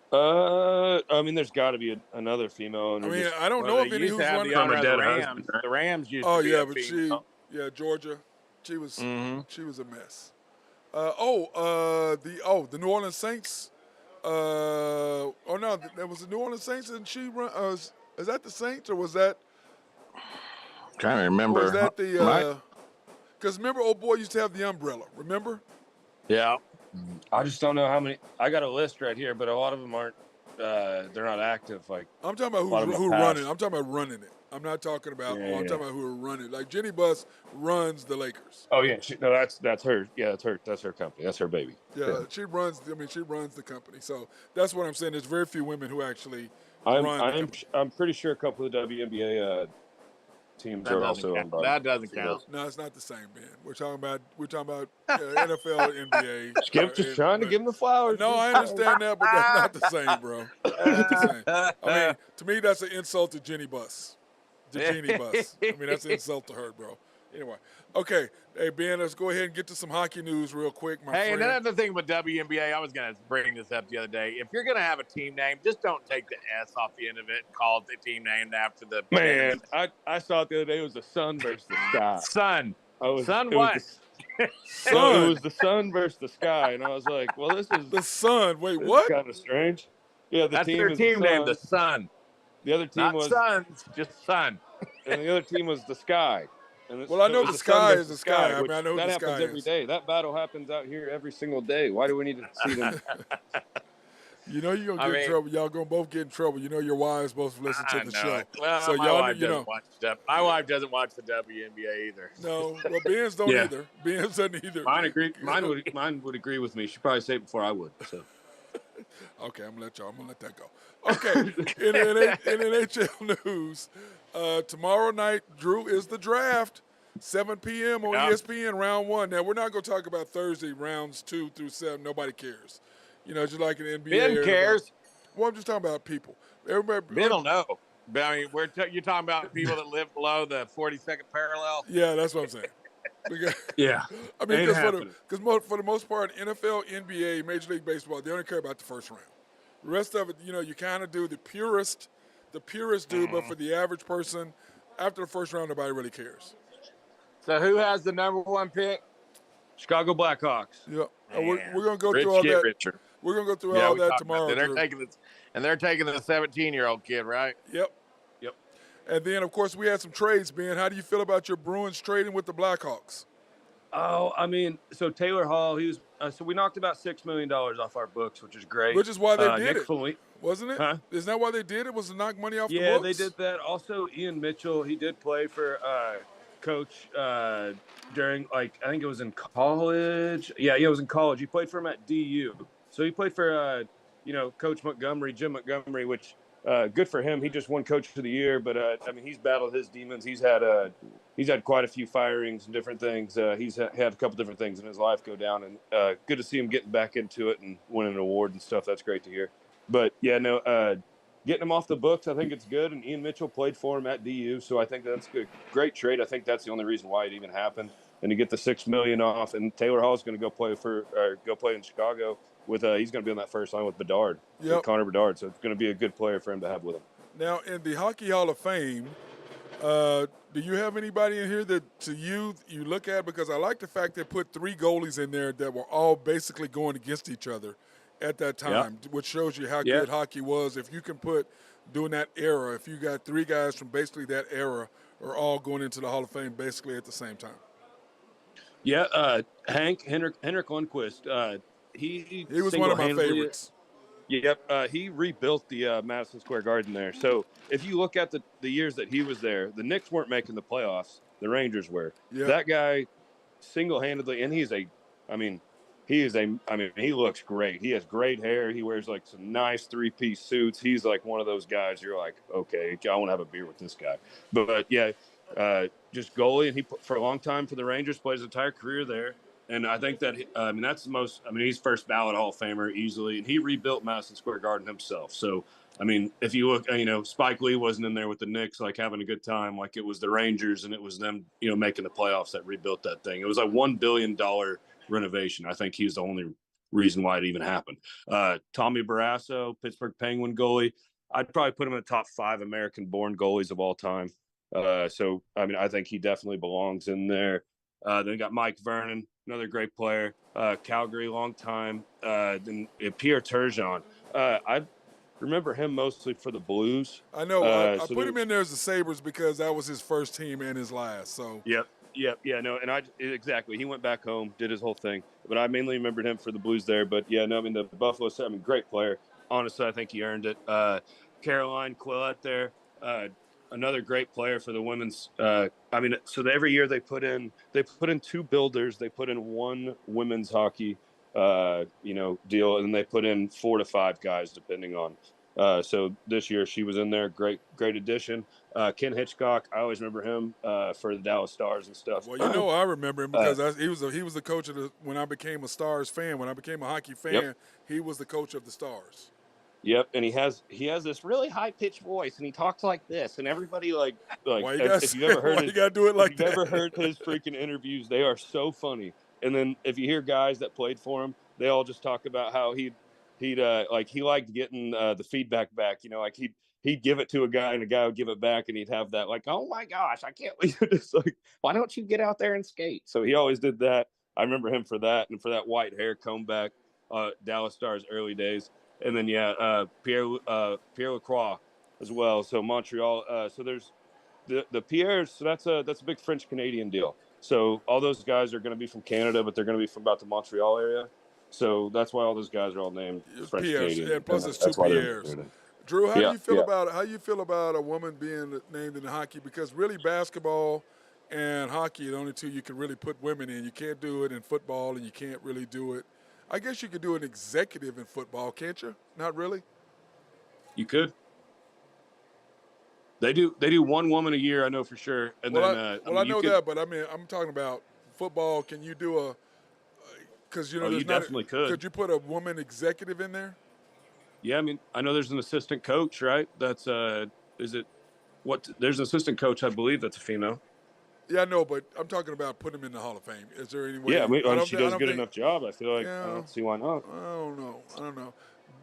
S4: I mean, there's got to be another female owner.
S2: I mean,
S4: just-
S2: I don't know if any who's running.
S3: the owner of the
S4: dead
S3: Rams.
S4: husband, right?
S3: The Rams used
S2: Oh
S3: to be
S2: yeah,
S3: a
S2: but
S3: female.
S2: Georgia, she was
S3: Mhm.
S2: she was a mess. The New Orleans Saints. That was the New Orleans Saints, and she run. Is that the Saints or was that?
S3: Trying to remember.
S2: Was that the? Because remember, old boy used to have the umbrella. Remember?
S3: Yeah.
S4: I just don't know how many. I got a list right here, but a lot of them aren't. They're not active. Like
S2: I'm talking about
S4: lot of them
S2: who
S4: passed.
S2: running. I'm talking about running it. I'm not talking about.
S4: Yeah,
S2: I'm
S4: yeah.
S2: talking about who are running. Like Jenny Buss runs the Lakers.
S4: oh yeah, that's her. Yeah, that's her company. That's her baby.
S2: Yeah, she runs. I mean, she runs the company. So that's what I'm saying. There's very few women who actually run. the company.
S4: I'm pretty sure a couple of WNBA teams
S3: That
S4: are
S3: doesn't
S4: also
S3: count.
S4: owned by.
S3: That doesn't count.
S2: No, it's not the same, man. We're talking about NFL, NBA.
S4: Skip just trying to give them the flowers.
S2: No, I understand that, but that's not the same, bro. Not the same. I mean, to me, that's an insult to Jenny Buss. To Jenny Buss. I mean, that's an insult to her, bro. Anyway, okay. Hey, Ben, let's go ahead and get to some hockey news real quick, my
S3: Hey, and
S2: friend.
S3: another thing with WNBA, I was going to bring this up the other day. If you're going to have a team name, just don't take the S off the end of it and call it the team named after the
S4: Man, I saw it the other day. It was the sun versus the sky.
S3: sun. Sun
S4: It
S3: what?
S4: was
S2: Sun.
S4: it was the sun versus the sky, and I was like, "Well, this is
S2: The Sun. Wait, what?
S4: kind of strange." Yeah, the
S3: That's
S4: team
S3: their
S4: is
S3: team
S4: the
S3: name, the
S4: sun.
S3: Sun.
S4: The other team
S3: Not
S4: was,
S3: Suns, just Sun.
S4: and the other team was the sky. And
S2: Well, I know
S4: it was
S2: the
S4: sun
S2: sky
S4: versus
S2: is the sky. I mean,
S4: which
S2: I know who
S4: that
S2: the
S4: happens
S2: sky
S4: every
S2: is.
S4: day. That battle happens out here every single day. Why do we need to see them?
S2: You know you're going to get in trouble. Y'all going to both get in trouble. You know your wives both listen to the show.
S3: Well,
S2: So
S3: my
S2: y'all,
S3: wife
S2: you know.
S3: doesn't watch stuff. My wife doesn't watch the WNBA either.
S2: No, well, Ben's don't
S4: Yeah.
S2: either. Ben's doesn't either.
S4: Mine would agree with me. She'd probably say it before I would. So
S2: Okay, I'm gonna let that go. Okay, in NHL news, tomorrow night, Drew, is the draft, 7 p.m. on
S3: Yeah.
S2: ESPN, round 1. Now we're not gonna talk about Thursday rounds 2 through 7. Nobody cares. You know, just like in the NBA.
S3: Ben cares.
S2: Well, I'm just talking about people. Everybody.
S3: Ben will know. But, I mean, you're talking about people that live below the 42nd parallel.
S2: Yeah, that's what I'm saying. Because,
S4: yeah,
S2: I mean,
S4: Ain't happening.
S2: because for the most part, NFL, NBA, Major League Baseball, they only care about the first round. The rest of it, you know, you kind of do the purist do, but for the average person, after the first round, nobody really cares.
S3: So who has the number 1 pick?
S4: Chicago Blackhawks.
S2: Yeah, and we're
S3: Man.
S2: gonna go
S3: Rich
S2: through all
S3: get
S2: that.
S3: richer.
S2: We're gonna go through
S3: Yeah,
S2: all
S3: we
S2: that
S3: talked about
S2: tomorrow.
S3: that.
S2: Drew.
S3: They're taking the 17-year-old kid, right?
S2: Yep.
S4: Yep.
S2: And then, of course, we had some trades, Ben. How do you feel about your Bruins trading with the Blackhawks?
S4: Oh, I mean, so Taylor Hall, he was. So we knocked about $6 million off our books, which is great.
S2: Which is why they did
S4: Nick
S2: it,
S4: Foligno-
S2: wasn't it?
S4: Huh?
S2: Isn't that why they did it? Was to knock money off the
S4: Yeah,
S2: books?
S4: they did that. Also, Ian Mitchell, he did play for Coach during, like, I think it was in college. Yeah, it was in college. He played for him at DU. So he played for, Coach Montgomery, Jim Montgomery, which good for him. He just won Coach of the Year. But, I mean, he's battled his demons. He's had quite a few firings and different things. He's had a couple different things in his life go down. And good to see him getting back into it and winning an award and stuff. That's great to hear. But, yeah, no, getting him off the books, I think it's good. And Ian Mitchell played for him at DU, so I think that's a great trade. I think that's the only reason why it even happened. And to get the $6 million off, and Taylor Hall is going to go play in Chicago with. He's going to be on that first line with Bedard, with Connor Bedard. So it's going to be a good player for him to have with him.
S2: Now, in the Hockey Hall of Fame, do you have anybody in here that to you look at? Because I like the fact they put 3 goalies in there that were all basically going against each other at that time, which shows you how good hockey was. If you can put, during that era, if you got 3 guys from basically that era are all going into the Hall of Fame basically at the same time.
S4: Yeah, Henrik Lundqvist, he
S2: He was one of my
S4: single-handedly.
S2: favorites.
S4: Yep, he rebuilt the Madison Square Garden there. So if you look at the years that he was there, the Knicks weren't making the playoffs. The Rangers were.
S2: Yep.
S4: That guy single-handedly, and he looks great. He has great hair. He wears like some nice three-piece suits. He's like one of those guys you're like, okay, I want to have a beer with this guy. But yeah, just goalie, and he for a long time for the Rangers, played his entire career there. And I think that that's the most. I mean, he's first ballot Hall of Famer easily, and he rebuilt Madison Square Garden himself. So, I mean, if you look, Spike Lee wasn't in there with the Knicks, like having a good time, like it was the Rangers, and it was them, making the playoffs that rebuilt that thing. It was like $1 billion renovation. I think he's the only reason why it even happened. Tommy Barrasso, Pittsburgh Penguin goalie. I'd probably put him in the top 5 American-born goalies of all time. So, I mean, I think he definitely belongs in there. Then we got Mike Vernon, another great player. Calgary, long time. Then Pierre Turgeon. I remember him mostly for the Blues.
S2: I know. I put him in there as the Sabres because that was his first team and his last. So.
S4: Yep. Yeah, no, and exactly. He went back home, did his whole thing, but I mainly remembered him for the Blues there. But yeah, no, I mean the Buffalo. I mean, great player. Honestly, I think he earned it. Caroline Quillette there. Another great player for the women's. So every year they put in 2 builders, they put in 1 women's hockey, deal, and they put in 4 to 5 guys depending on. So this year she was in there, great addition. Ken Hitchcock, I always remember him for the Dallas Stars and stuff.
S2: Well, I remember him because he was the coach of when I became a Stars fan. When I became a hockey fan,
S4: Yep.
S2: He was the coach of the Stars.
S4: Yep, and he has this really high pitched voice, and he talks like this, and everybody like
S2: if you've ever heard, you gotta do it like that.
S4: If you've ever heard his freaking interviews, they are so funny. And then if you hear guys that played for him, they all just talk about how he liked getting the feedback back. He'd give it to a guy, and a guy would give it back, and he'd have that like, oh my gosh, I can't believe it. It's like, why don't you get out there and skate? So he always did that. I remember him for that, and for that white hair comb back, Dallas Stars early days. And then Pierre Lacroix as well. So Montreal. So there's the Pierres. So that's a big French Canadian deal. So all those guys are going to be from Canada, but they're going to be from about the Montreal area. So that's why all those guys are all named French Canadian.
S2: Yeah, plus it's 2 Pierres. Drew, how do you feel about a woman being named in hockey? Because really, basketball and hockey are the only 2 you can really put women in. You can't do it in football, and you can't really do it. I guess you could do an executive in football, can't you? Not really.
S4: You could. They do 1 woman a year, I know for sure. And
S2: I know that, but I mean, I'm talking about football. Can you do because
S4: you definitely could.
S2: Could you put a woman executive in there?
S4: Yeah, I mean, I know there's an assistant coach, right? That's there's an assistant coach, I believe, that's a female.
S2: Yeah, I know, but I'm talking about putting him in the Hall of Fame. Is there any way?
S4: Yeah, she does a good enough job. I feel like I don't see why not.
S2: I don't know.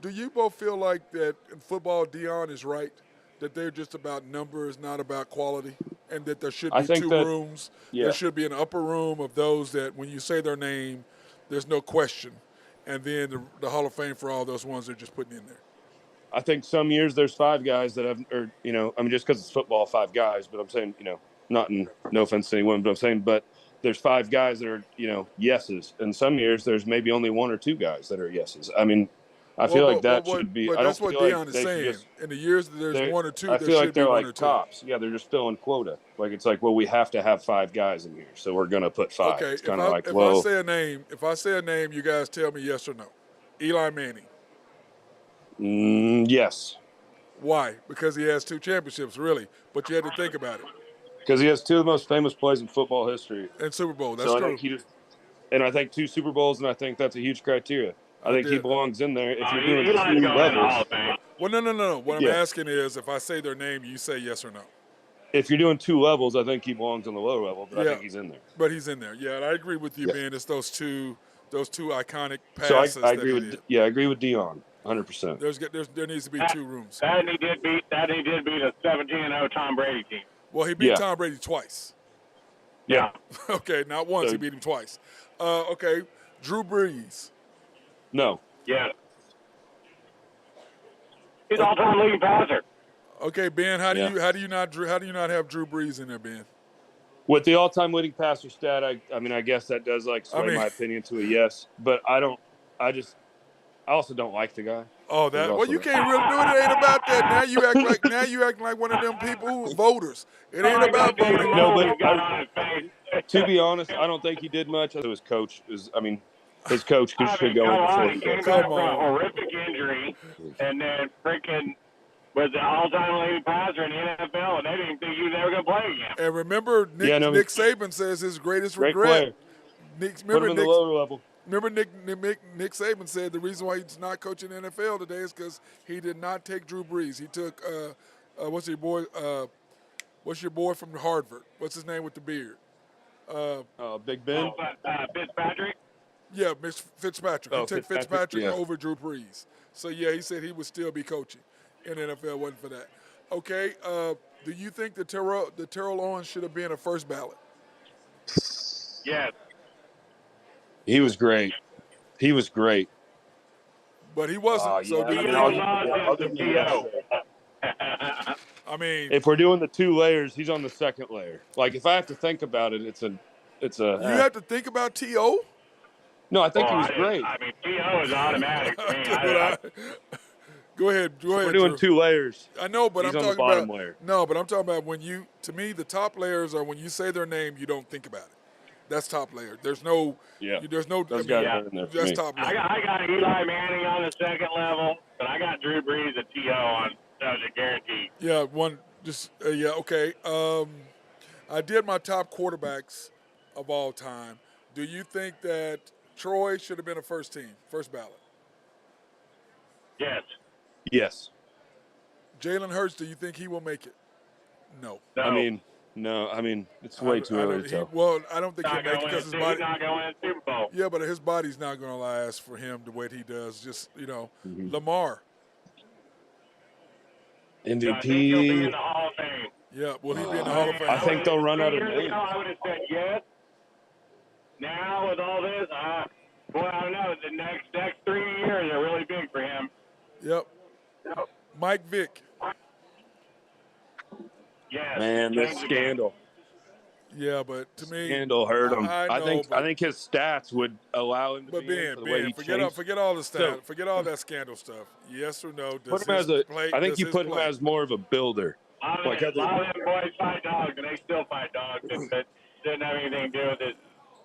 S2: Do you both feel like that in football, Dion is right, that they're just about numbers, not about quality, and that there should be 2 rooms? Yeah. There should be an upper room of those that when you say their name, there's no question, and then the Hall of Fame for all those ones they're just putting in there.
S4: I think some years there's 5 guys that have, just because it's football, 5 guys, but I'm saying, no offense to anyone, but I'm saying, but there's 5 guys that are, yeses. And some years there's maybe only 1 or 2 guys that are yeses. I mean, I feel like that should be.
S2: But that's what Dion is saying. In the years that there's 1 or 2,
S4: I feel like they're like cops. Yeah, they're just filling quota. Like it's like, well, we have to have 5 guys in here, so we're gonna put 5.
S2: Okay,
S4: it's kind of like,
S2: if I say a name, you guys tell me yes or no. Eli Manning.
S4: Yes.
S2: Why? Because he has 2 championships, really. But you had to think about it.
S4: Because he has 2 of the most famous plays in football history.
S2: And Super Bowl, that's true.
S4: I think 2 Super Bowls, and I think that's a huge criteria. I think he belongs in there if you're doing 2 levels.
S2: Well, no. What I'm asking is if I say their name, you say yes or no.
S4: If you're doing 2 levels, I think he belongs on the lower level, but I think he's in there.
S2: But he's in there. Yeah, and I agree with you, Ben. It's those two iconic passes.
S4: So I agree with Dion. 100%.
S2: There needs to be 2 rooms.
S3: That he did beat a 17-0 Tom Brady team.
S2: Well, he beat Tom Brady twice.
S4: Yeah.
S2: Okay, not once. He beat him twice. Okay, Drew Brees.
S4: No.
S3: Yeah. He's all-time leading passer.
S2: Okay, Ben. How do you not have Drew Brees in there, Ben?
S4: With the all-time leading passer stat, I mean, I guess that does sway my opinion to a yes, but I don't. I also don't like the guy.
S2: Oh, you can't really do it. It ain't about that. Now you acting like one of them people who voters. It ain't about voting.
S4: No, but to be honest, I don't think he did much. His coach his coach should go in before he does.
S3: Come on. A horrific injury, and then freaking was the all-time leading passer in the NFL, and they didn't think he was ever going to play again.
S2: And remember, Nick Saban says his greatest regret.
S4: Put him in the lower level.
S2: Remember, Nick Saban said the reason why he's not coaching the NFL today is because he did not take Drew Brees. He took what's your boy from Harvard? What's his name with the beard?
S4: Big Ben.
S3: Fitzpatrick.
S2: Yeah, Mr. Fitzpatrick. He took Fitzpatrick
S4: yeah.
S2: over Drew Brees. So yeah, he said he would still be coaching in the NFL. Wasn't for that. Okay. Do you think the Terrell Owens should have been a first ballot?
S3: Yes.
S4: He was great.
S2: But he wasn't. So I mean,
S4: if we're doing the two layers, he's on the second layer. Like if I have to think about it, it's a.
S2: You have to think about T.O.?
S4: No, I think he was great.
S3: I mean, T.O. is automatic for me.
S2: Go ahead.
S4: We're doing two layers.
S2: I know, but
S4: he's
S2: I'm
S4: on
S2: talking
S4: the bottom
S2: about
S4: layer.
S2: No, but I'm talking about to me, the top layers are when you say their name, you don't think about it. That's top layer. There's no. There's no.
S4: Those guys are in there for
S2: that's
S4: me.
S2: top layer.
S3: I got Eli Manning on the second level, but I got Drew Brees and T.O. on. That was a guarantee.
S2: Yeah, one. Just okay. I did my top quarterbacks of all time. Do you think that Troy should have been a first ballot?
S3: Yes.
S2: Jalen Hurts, do you think he will make it? No.
S4: I mean, it's way too early to tell.
S2: Well, I don't think he'll make it because his body.
S3: He's not going to win the Super Bowl.
S2: Yeah, but his body's not going to last for him the way he does. Just Lamar.
S4: MVP.
S3: He'll be in the Hall of Fame.
S2: Yeah, will he be in the Hall of Fame?
S4: I think they'll run out of names.
S3: I would have said yes. Now with all this, I don't know. The next 3 years are really big for him.
S2: Yep. Mike Vick.
S3: Yes.
S4: Man, this scandal.
S2: Yeah, but to me,
S4: scandal hurt him.
S2: I
S4: think his stats would allow him to be in for the way he changed.
S2: Forget all the stats. Forget all that scandal stuff. Yes or no?
S4: I think you put him as more of a builder.
S3: A lot of them boys fight dogs, and they still fight dogs. It didn't have anything to do with it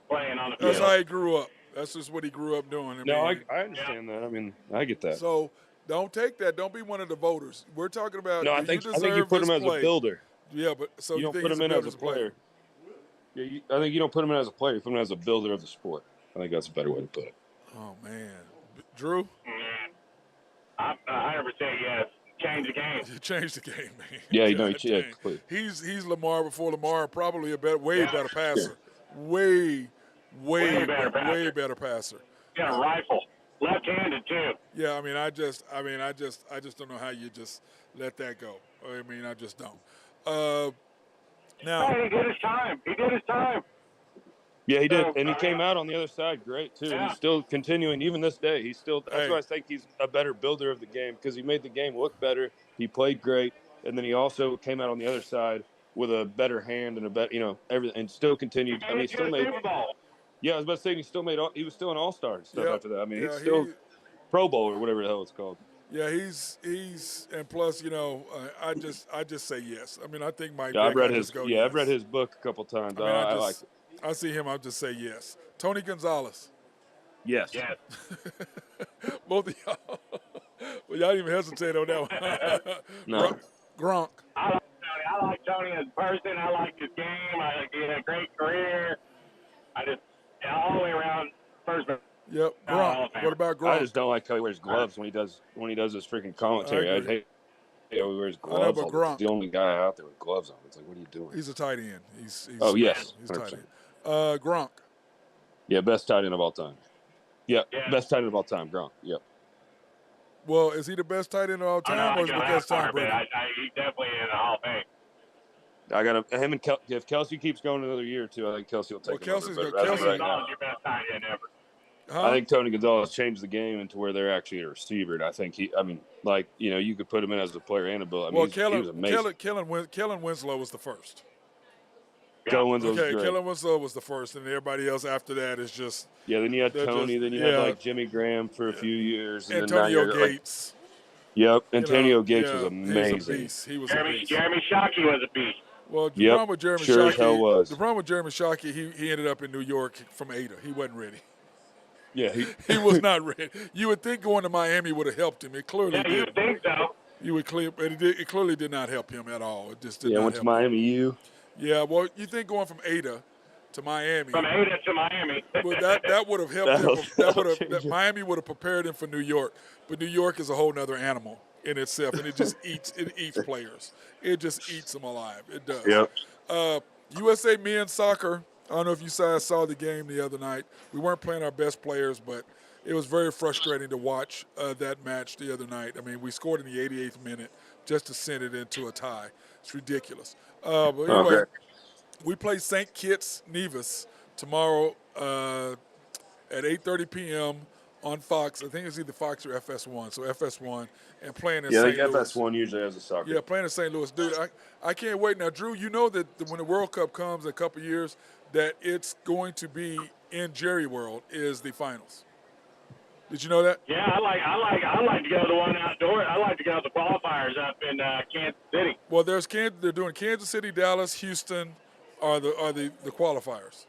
S3: playing on the field.
S2: That's how he grew up. That's just what he grew up doing.
S4: I understand that. I mean, I get that.
S2: So don't take that. Don't be one of the voters. We're talking about.
S4: No, I think you put him as a builder.
S2: Yeah, but so
S4: you don't put him in as a player. Yeah, I think you don't put him in as a player. You put him as a builder of the sport. I think that's a better way to put it.
S2: Oh man, Drew.
S3: I'm 100% yes. Change the game.
S2: You changed the game, man.
S4: Yeah, completely.
S2: He's Lamar before Lamar, probably way better passer. Way better passer.
S3: Got a rifle, left-handed too.
S2: Yeah, I just don't know how you just let that go. I mean, I just don't. Now
S3: he did his time.
S4: Yeah, he did, and he came out on the other side great too.
S3: Yeah.
S4: He's still continuing, even this day. That's why I think he's a better builder of the game because he made the game look better. He played great, and then he also came out on the other side with a better hand and a better, everything, and still continued.
S3: He still made.
S4: Yeah, I was about to say he was still an all-star and stuff after that. I mean, he's still Pro Bowl or whatever the hell it's called.
S2: Yeah, he's and plus, I just say yes. I mean, I think Mike.
S4: Yeah, I've read his book a couple times. I like it.
S2: I see him. I'll just say yes. Tony Gonzalez.
S4: Yes.
S2: Both of y'all. Well, y'all didn't even hesitate on that one.
S4: No.
S2: Gronk.
S3: I like Tony as a person. I like his game. He had a great career. All the way around first.
S2: Yep. Gronk. What about Gronk?
S4: I just don't like how he wears gloves when he does his freaking commentary. I hate he wears gloves.
S2: I know, but Gronk.
S4: He's the only guy out there with gloves on. It's like, what are you doing?
S2: He's a tight end. He's
S4: yes.
S2: He's a tight end. Gronk.
S4: Yeah, best tight end of all time. Yeah, best tight end of all time, Gronk. Yep.
S2: Well, is he the best tight end of all time, or is it because Tom Brady?
S3: He's definitely in the Hall of Fame.
S4: I got him and if Kelsey keeps going another year or two, I think Kelsey will take
S2: Kelsey's
S4: Kelsey's
S3: your best tight end ever.
S2: Huh?
S4: I think Tony Gonzalez changed the game into where they're actually a receiver. And I think you could put him in as a player and a builder. He was amazing.
S2: Kellen Winslow was the first.
S4: Kellen Winslow was
S2: Okay,
S4: great.
S2: Kellen Winslow was the first, and everybody else after that is just
S4: Then you had Tony. Then you had like Jimmy Graham for a few years, and
S2: Antonio
S4: then now you're
S2: Gates.
S4: Yep, Antonio Gates was
S2: He
S4: amazing.
S2: was a beast. He was
S3: Jeremy,
S2: a beast.
S3: Jeremy Shockey was a beast.
S2: Well, the problem with Jeremy
S4: sure as hell
S2: Shockey,
S4: was.
S2: the problem with Jeremy Shockey, he ended up in New York from Ada. He wasn't ready.
S4: Yeah,
S2: he was not ready. You would think going to Miami would have helped him. It clearly did.
S3: You would think so.
S2: You would clear, but it clearly did not help him at all. It just did not
S4: went
S2: help
S4: to Miami
S2: him. Yeah, well, you think going from Ada to Miami.
S3: From Ada to Miami.
S2: Well, that would have helped him. Miami would have prepared him for New York. But New York is a whole nother animal in itself, and it just eats players. It just eats them alive. It does.
S4: Yep.
S2: USA men's soccer. I don't know if you guys saw the game the other night. We weren't playing our best players, but it was very frustrating to watch that match the other night. I mean, we scored in the 88th minute just to send it into a tie. It's ridiculous. But anyway, we play St. Kitts Nevis tomorrow at 8:30 p.m. on Fox. I think it's either Fox or FS1. So FS1 and playing in St. Louis.
S4: FS1 usually has a soccer.
S2: Yeah, playing in St. Louis. Dude, I can't wait. Now, Drew, you know that when the World Cup comes in a couple of years, that it's going to be in Jerry World is the finals. Did you know that?
S3: Yeah, I like to go to the one outdoor. I like to go to the qualifiers up in Kansas City.
S2: Well, they're doing Kansas City, Dallas, Houston are the qualifiers.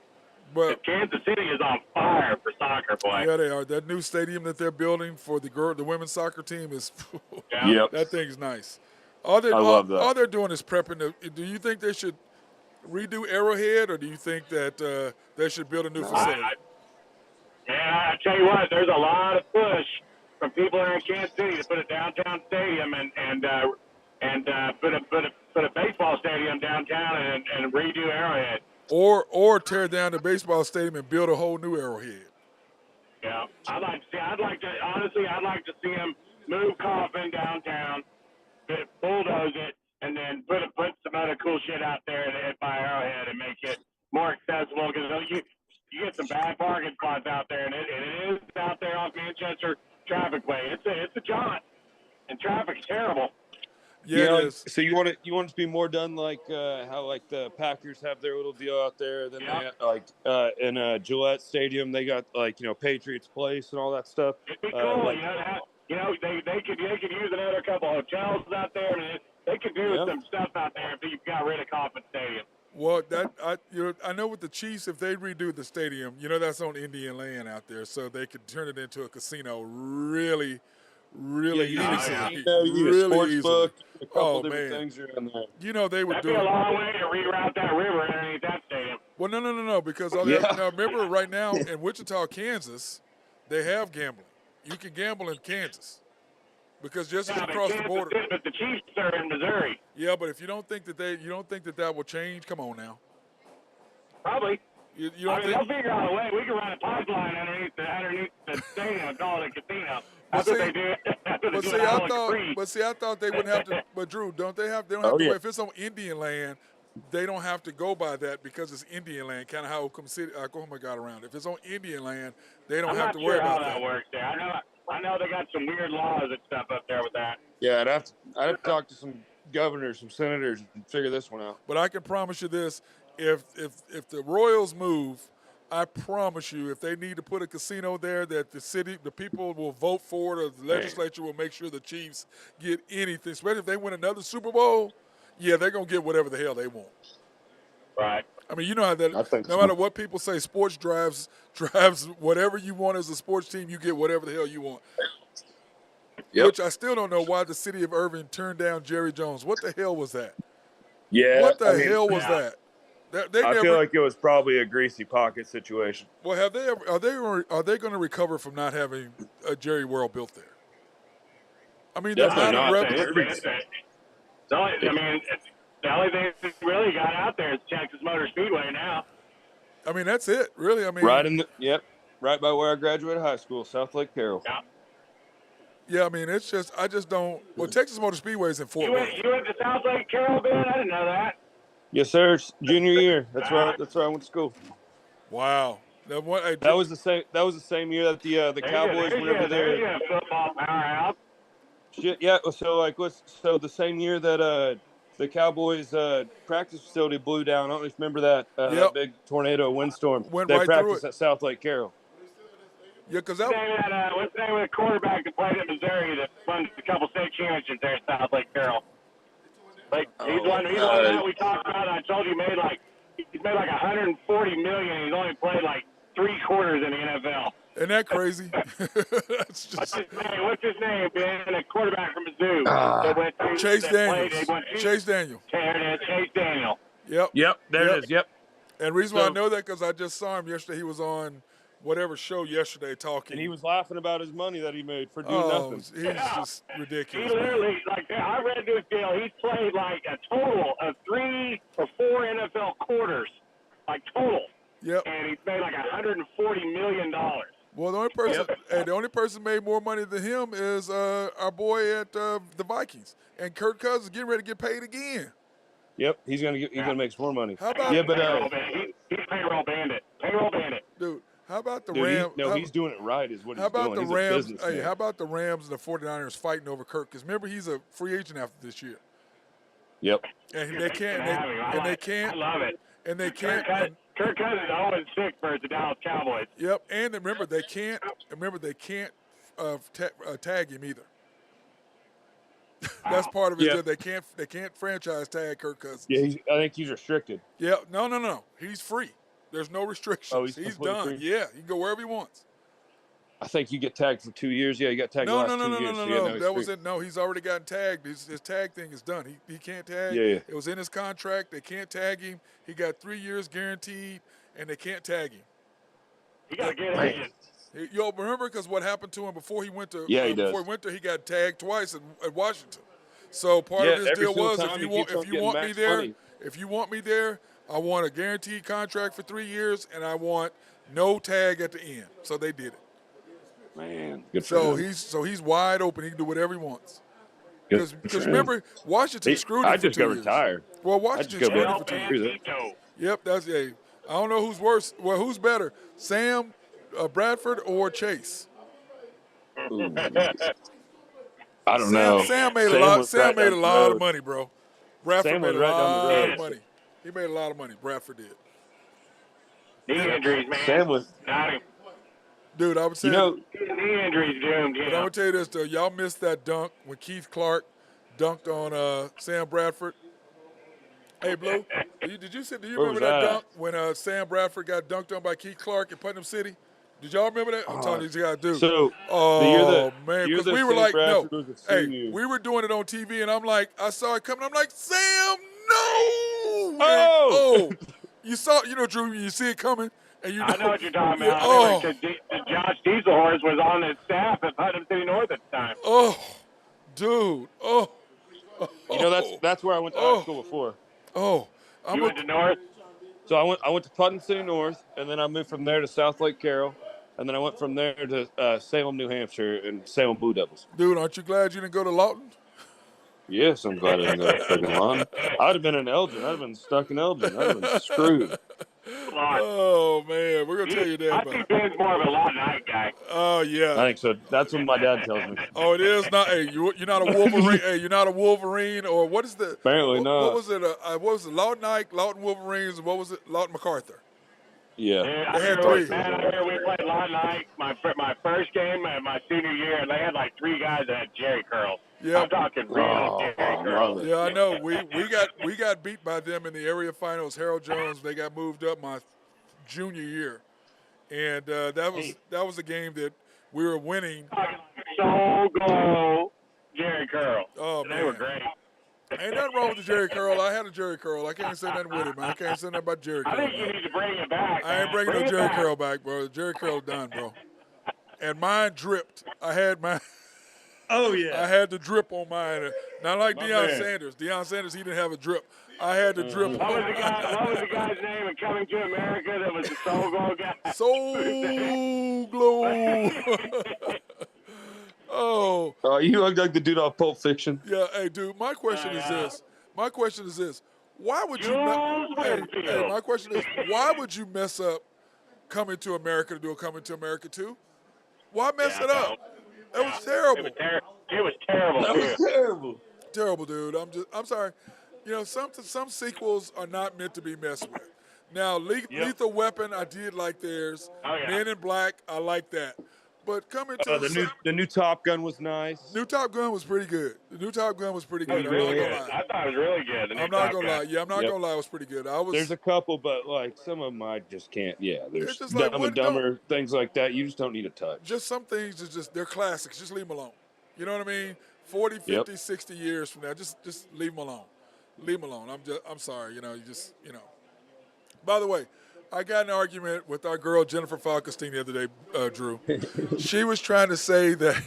S2: But
S3: Kansas City is on fire for soccer, boy.
S2: Yeah, they are. That new stadium that they're building for the women's soccer team is that thing's nice.
S4: I love that.
S2: All they're doing is prepping. Do you think they should redo Arrowhead, or do you think that they should build a new facility?
S3: I tell you what, there's a lot of push from people here in Kansas City to put a downtown stadium and put a baseball stadium downtown and redo Arrowhead.
S2: Or tear down the baseball stadium and build a whole new Arrowhead.
S3: Yeah, I'd like to see them move Coffin downtown, bulldoze it, and then put some other cool shit out there by Arrowhead and make it more accessible. Because you get some bad parking spots out there, and it is out there off Manchester Traffic Way. It's a jaunt, and traffic's terrible.
S2: Yeah, it is.
S4: So you want it to be more done like how like the Packers have their little deal out there. Then they in Gillette Stadium they got Patriots Place and all that stuff.
S3: It'd be cool. They could use another couple hotels out there. And they could do some stuff out there if you got rid of Coffin Stadium.
S2: Well, I know with the Chiefs, if they redo the stadium, that's on Indian land out there, so they could turn it into a casino really easily.
S4: Really easily. Book, a couple
S2: different
S4: things are in there.
S2: They would
S3: That'd
S2: do
S3: be a long way to reroute that river underneath that stadium.
S2: Well, no, because now remember right now in Wichita, Kansas, they have gambling. You can gamble in Kansas. Because just across the border.
S3: But the Chiefs are in Missouri.
S2: Yeah, but if you don't think that will change, come on now.
S3: Probably.
S2: You don't think?
S3: They'll figure out a way. We can run a pipeline underneath the stadium and call it a casino. That's what they do.
S2: But see, I thought they wouldn't have to. But Drew, don't they have to? If it's on Indian land, they don't have to go by that because it's Indian land. Kind of how Oklahoma got around. If it's on Indian land, they don't have to worry about that.
S3: I'm not sure how that works there. I know they got some weird laws and stuff up there with that.
S4: Yeah, I'd have to talk to some governors, some senators, and figure this one out.
S2: But I can promise you this: if the Royals move, I promise you, if they need to put a casino there, that the people will vote for it, or the legislature will make sure the Chiefs get anything. Especially if they win another Super Bowl, they're gonna get whatever the hell they want.
S3: Right.
S2: I mean, you know how that. No matter what people say, sports drives whatever you want as a sports team. You get whatever the hell you want. Yep. Which I still don't know why the city of Irving turned down Jerry Jones. What the hell was that?
S4: Yeah.
S2: What the hell was that?
S4: I feel like it was probably a greasy pocket situation.
S2: Well, are they going to recover from not having a Jerry World built there? I mean,
S3: the only thing that really got out there is Texas Motor Speedway now.
S2: I mean, that's it, really. I mean,
S4: right by where I graduated high school, South Lake Carroll.
S3: Yeah.
S2: Yeah, I mean, I just don't. Well, Texas Motor Speedway is in Fort Worth.
S3: You went to South Lake Carroll, Ben? I didn't know that.
S4: Yes, sir. Junior year. That's right. That's where I went to school.
S2: Wow.
S4: That was the same. That was the same year that the Cowboys were over there.
S3: There's your football powerhouse.
S4: Shit. Yeah. So the same year that the Cowboys practice facility blew down. I don't know if you remember that
S2: Yep.
S4: big tornado windstorm.
S2: Went
S4: They
S2: right through
S4: practiced
S2: it.
S4: at South Lake Carroll.
S2: Yeah, because
S3: What's the name of the quarterback that played at Missouri that won a couple state championships there at South Lake Carroll? Like he's one that we talked about. I told you he's made like 140 million. He's only played like 3 quarters in the NFL.
S2: Isn't that crazy? That's just
S3: What's his name, Ben? A quarterback from Mizzou.
S2: Chase Daniels. Chase Daniel.
S3: Chase Daniel.
S2: Yep.
S4: There it is. Yep.
S2: And the reason why I know that because I just saw him yesterday. He was on whatever show yesterday talking.
S4: And he was laughing about his money that he made for doing nothing.
S2: He's just ridiculous.
S3: He literally, I read this deal. He's played like a total of 3 or 4 NFL quarters, like total.
S2: Yep.
S3: And he's made like $140 million.
S2: Well, the only person made more money than him is our boy at the Vikings, and Kirk Cousins getting ready to get paid again.
S4: Yep, he's gonna make some more money.
S2: How about
S3: he's payroll bandit. Payroll bandit.
S2: Dude, how about the Rams?
S4: He's doing it right. Is what he's doing.
S2: How about the Rams?
S4: Hey,
S2: how about the Rams and the 49ers fighting over Kirk? Because remember, he's a free agent after this year.
S4: Yep.
S2: And they can't. I
S3: love it.
S2: And they can't.
S3: Kirk Cousins is 0-6 for the Dallas Cowboys.
S2: Yep. And remember, they can't. Tag him either. That's part of it. Yeah. They can't franchise tag Kirk Cousins.
S4: Yeah, I think he's restricted.
S2: Yeah. No. He's free. There's no restrictions.
S4: Oh,
S2: he's done. Free? Yeah, he can go wherever he wants.
S4: I think you get tagged for 2 years. Yeah, you got tagged last 2 years.
S2: No. That was it. No, he's already gotten tagged. His tag thing is done. He can't tag.
S4: Yeah.
S2: It was in his contract. They can't tag him. He got 3 years guaranteed, and they can't tag him.
S3: He got to get agent.
S2: Yo, remember because what happened to him before he went to?
S4: Before
S2: he went there, he got tagged twice at Washington. So part of his deal was if you want me there, I want a guaranteed contract for 3 years, and I want no tag at the end. So they did it.
S4: Man, good for him.
S2: He's wide open. He can do whatever he wants. Because remember, Washington screwed him for 2 years.
S4: I just got retired.
S2: Well, Washington screwed him for 2 years. Yep, that's I don't know who's worse. Well, who's better, Sam Bradford or Chase?
S4: I don't know.
S2: Sam made a lot of money, bro. Bradford made a lot of money. He made a lot of money. Bradford did.
S3: Knee injuries, man.
S4: Sam was.
S2: Dude, I would say.
S3: knee injuries doomed.
S2: But I'm going to tell you this, though. Y'all missed that dunk when Keith Clark dunked on Sam Bradford. Hey, Blue, do you remember that dunk when Sam Bradford got dunked on by Keith Clark in Putnam City? Did y'all remember that? I'm telling you, these guys do.
S4: So,
S2: man, because we were like, no. Hey, we were doing it on TV, and I'm like, I saw it coming. I'm like, Sam, no!
S4: Oh!
S2: You saw, Drew, you see it coming, and
S3: I know what you're talking about. Josh Dieselhorse was on his staff at Putnam City North at the time.
S2: Oh, dude. Oh.
S4: That's where I went to high school before.
S2: Oh.
S3: You went to North?
S4: So I went to Putnam City North, and then I moved from there to South Lake Carroll, and then I went from there to Salem, New Hampshire, and Salem Blue Devils.
S2: Dude, aren't you glad you didn't go to Lawton?
S4: Yes, I'm glad I didn't go to freaking Lawton. I'd have been in Elgin. I'd have been stuck in Elgin. I'd have been screwed.
S2: Oh, man. We're going to tell you that.
S3: I think Ben's more of a Lawton Night guy.
S2: Oh, yeah.
S4: I think so. That's what my dad tells me.
S2: Oh, it is? Not. Hey, you're not a Wolverine. Hey, you're not a Wolverine, or what is the?
S4: Apparently not.
S2: What was it? What was it? Lawton Ike, Lawton Wolverines, and what was it? Lawton MacArthur.
S4: Yeah.
S2: They had 3.
S3: Man, I hear we played Lawton Ike my first game of my senior year, and they had like 3 guys that had Jerry curls.
S2: Yeah.
S3: I'm talking real Jerry curls.
S2: Yeah, I know. We got beat by them in the area finals. Harold Jones. They got moved up my junior year, and that was a game that we were winning.
S3: So go Jerry curl.
S2: Oh, man.
S3: They were great.
S2: Ain't nothing wrong with the Jerry curl. I had a Jerry curl. I can't say nothing with it, man. I can't say nothing about Jerry curl.
S3: I think you need to bring it back.
S2: I ain't bringing no Jerry curl back, bro. The Jerry curl done, bro. And mine dripped. I had mine.
S4: Oh, yeah.
S2: I had the drip on mine. Not like Deion Sanders. Deion Sanders, he didn't have a drip. I had the drip.
S3: What was the guy's name in Coming to America that was the Soul Glow guy?
S2: Soul Glow. Oh.
S4: You look like the dude off Pulp Fiction.
S2: Yeah, hey, dude, my question is this. Why would you my question is, why would you mess up Coming to America to do a Coming to America 2? Why mess it up? It was terrible.
S3: It was terrible.
S4: That was terrible.
S2: Terrible, dude. I'm sorry. You know, some sequels are not meant to be messed with. Now,
S4: Yep.
S2: Lethal Weapon, I did like theirs.
S3: Oh yeah.
S2: Men in Black, I like that. But coming to
S4: The new Top Gun was nice.
S2: New Top Gun was pretty good. The new Top Gun was pretty
S3: That was
S2: good. I'm
S3: really
S2: not
S3: good.
S2: gonna lie.
S3: I thought it was really good. The new
S2: I'm not
S3: Top
S2: gonna
S3: Gun.
S2: lie. Yeah, I'm not
S4: Yep.
S2: gonna lie. It was pretty good.
S4: There's a couple, but like some of them I just can't. Yeah,
S2: It's
S4: there's
S2: just like
S4: Dumb and Dumber, things like that. You just don't need to touch.
S2: just some things is just they're classics. Just leave them alone. You know what I mean? 40, 50,
S4: Yep.
S2: 60 years from now, just leave them alone. Leave them alone. I'm sorry. By the way, I got in an argument with our girl Jennifer Falkenstein the other day, Drew. She was trying to say that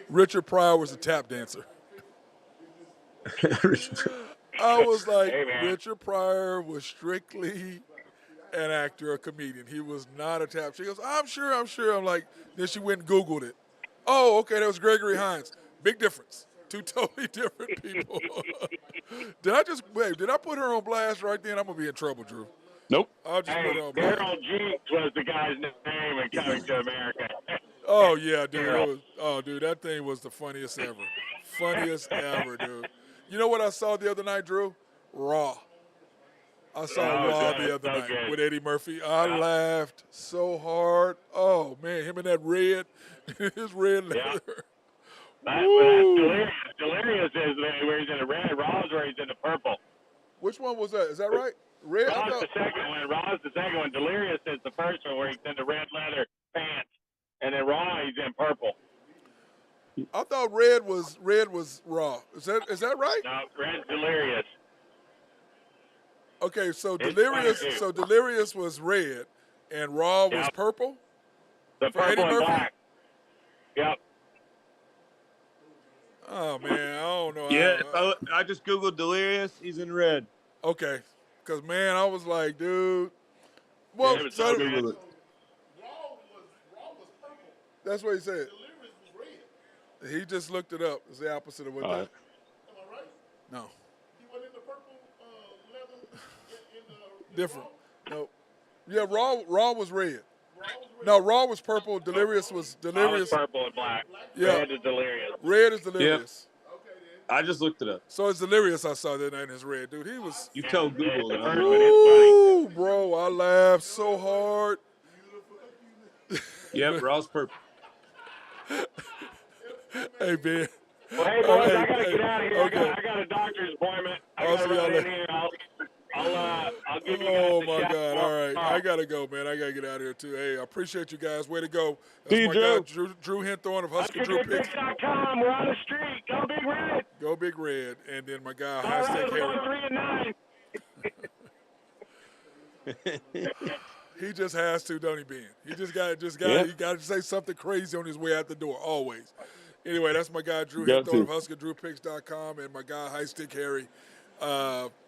S2: Richard Pryor was a tap dancer. I was like,
S3: Hey, man.
S2: Richard Pryor was strictly an actor, a comedian. He was not a tap. She goes, I'm sure. I'm like, then she went and Googled it. Oh, okay, that was Gregory Hines. Big difference. Two totally different people. Did I put her on blast right then? I'm going to be in trouble, Drew.
S4: Nope.
S2: I'll just put her
S3: Hey,
S2: on blast.
S3: Daryl Jeeps was the guy's name in Coming to America.
S2: Oh, yeah, dude.
S3: Daryl.
S2: Dude, that thing was the funniest ever. Funniest ever, dude. You know what I saw the other night, Drew? Raw. I saw
S3: Oh,
S2: Raw
S3: good.
S2: the other
S3: So
S2: night
S3: good.
S2: with Eddie Murphy. I laughed so hard. Oh, man, him in that red, his red leather.
S3: That's Delirious. Delirious is where he's in the red. Raw's where he's in the purple.
S2: Which one was that? Is that right? Red? I
S3: Raw's
S2: thought,
S3: the second one. Raw's the second one. Delirious is the first one where he's in the red leather pants. And then Raw, he's in purple.
S2: I thought red was Raw. Is that right?
S3: No, red's Delirious.
S2: Okay, so
S3: It's
S2: Delirious
S3: funny, too.
S2: so Delirious was red and Raw was
S3: Yep.
S2: purple?
S3: The
S2: For
S3: purple
S2: Eddie
S3: and
S2: Murphy?
S3: black. Yep.
S2: Oh man, I don't know.
S4: Yeah, I just googled Delirious. He's in red.
S2: Okay. Cause man, I was like, dude. Well,
S3: Yeah, it was
S2: so
S3: so good.
S4: Google it.
S5: Raw was purple.
S2: that's what he said.
S5: Delirious was red.
S2: He just looked it up. It's the opposite of what
S4: All
S2: that.
S4: right.
S5: Am I right?
S2: No.
S5: He went in the purple leather in the
S2: Different.
S5: Raw.
S2: No. Yeah, Raw was red.
S5: Raw was red.
S2: No, Raw was purple. Delirious was
S3: Raw was
S2: Delirious.
S3: purple and black.
S2: Yeah.
S3: Red is Delirious.
S2: Red is Delirious.
S5: Okay then.
S4: I just looked it up.
S2: So it's Delirious I saw that night is red, dude. He was
S4: You tell Google
S3: the
S4: that.
S3: first one is
S2: Ooh, bro, I laughed so hard.
S4: Yep, Raw's purple.
S2: Hey, man.
S3: Well, hey, boys, I gotta
S2: hey,
S3: get out of here.
S2: okay.
S3: I got a doctor's appointment. I
S2: I'll
S3: gotta
S2: see y'all
S3: run in
S2: later.
S3: here. I'll give you guys
S2: Oh,
S3: a
S2: my
S3: shout
S2: God. All right.
S3: tomorrow.
S2: I got to go, man. I got to get out of here, too. Hey, I appreciate you guys. Way to go. That's
S4: See you,
S2: my
S4: Drew.
S2: guy, Drew Henthorne of Husker Drew Picks.
S3: HuskerDrewPicks.com. We're on the street. Go Big Red.
S2: Go Big Red. And then my guy,
S3: All
S2: High
S3: right,
S2: Stick
S3: we're going
S2: Harry.
S3: 3-9.
S2: He just has to, don't he, Ben? He got
S4: Yeah.
S2: he got to say something crazy on his way out the door, always. Anyway, that's my guy, Drew
S4: Got
S2: Henthorne of
S4: to.
S2: HuskerDrewPicks.com, and my guy, High Stick Harry,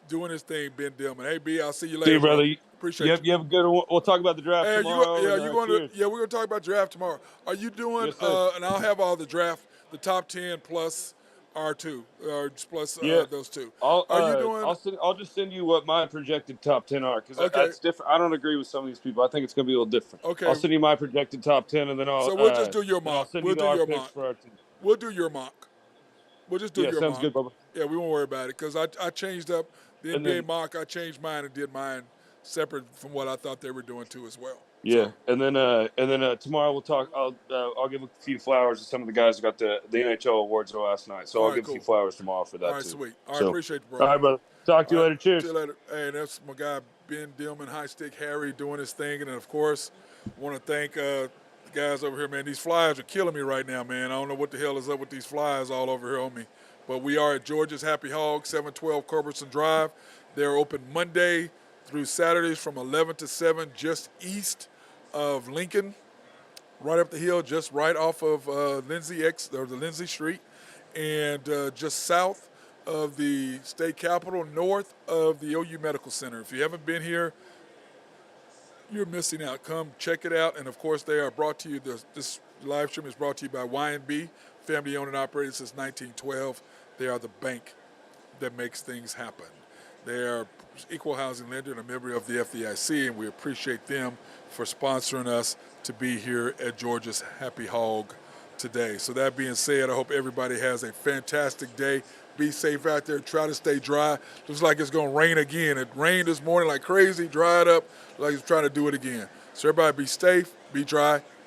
S2: doing his thing, Ben Dillman. Hey, B, I'll see you later.
S4: See you, brother.
S2: Appreciate
S4: You have a good one. We'll talk about the draft
S2: Hey,
S4: tomorrow.
S2: we're
S4: Cheers.
S2: going to talk about draft tomorrow. Are you doing?
S4: Yes, sir.
S2: And I'll have all the draft, the top 10 plus R2, or plus
S4: Yeah.
S2: those two.
S4: Are
S2: you doing?
S4: I'll just send you what my projected top 10 are because
S2: Okay.
S4: that's different. I don't agree with some of these people. I think it's going to be a little different.
S2: Okay.
S4: I'll send you my projected top 10 and then I'll.
S2: So we'll just do your
S4: then I'll
S2: mock.
S4: send
S2: We'll
S4: you
S2: do
S4: our
S2: your
S4: picks
S2: mock.
S4: for our team.
S2: We'll do your mock. We'll just do
S4: Yeah,
S2: your
S4: sounds
S2: mock.
S4: good, Bubba.
S2: Yeah, we won't worry about it because I changed up the
S4: And
S2: NBA
S4: then-
S2: mock. I changed mine and did mine separate from what I thought they were doing too as well.
S4: Yeah, and then tomorrow we'll talk. I'll give a few flowers to some of the guys who got the NHL awards last night. So
S2: All
S4: I'll
S2: right,
S4: give
S2: cool.
S4: a few flowers tomorrow for that
S2: All right,
S4: too.
S2: sweet. All right,
S4: So-
S2: appreciate you, bro.
S4: All right, brother. Talk to you
S2: All
S4: later.
S2: right,
S4: Cheers.
S2: See you later. Hey, that's my guy Ben Dillman, High Stick Harry, doing his thing, and then of course, want to thank the guys over here, man. These flies are killing me right now, man. I don't know what the hell is up with these flies all over here on me, but we are at Georgia's Happy Hog, 712 Culbertson Drive. They're open Monday through Saturdays from 11 to 7, just east of Lincoln, right up the hill, just right off of the Lindsay Street, and just south of the state capitol, north of the OU Medical Center. If you haven't been here, you're missing out. Come check it out. And of course, they are brought to you. This live stream is brought to you by Y&B, family owned and operated since 1912. They are the bank that makes things happen. They are equal housing lender and a member of the FDIC, and we appreciate them for sponsoring us to be here at Georgia's Happy Hog today. So that being said, I hope everybody has a fantastic day. Be safe out there. Try to stay dry. Looks like it's going to rain again. It rained this morning like crazy, dried up, like it's trying to do it again. So everybody be safe, be dry,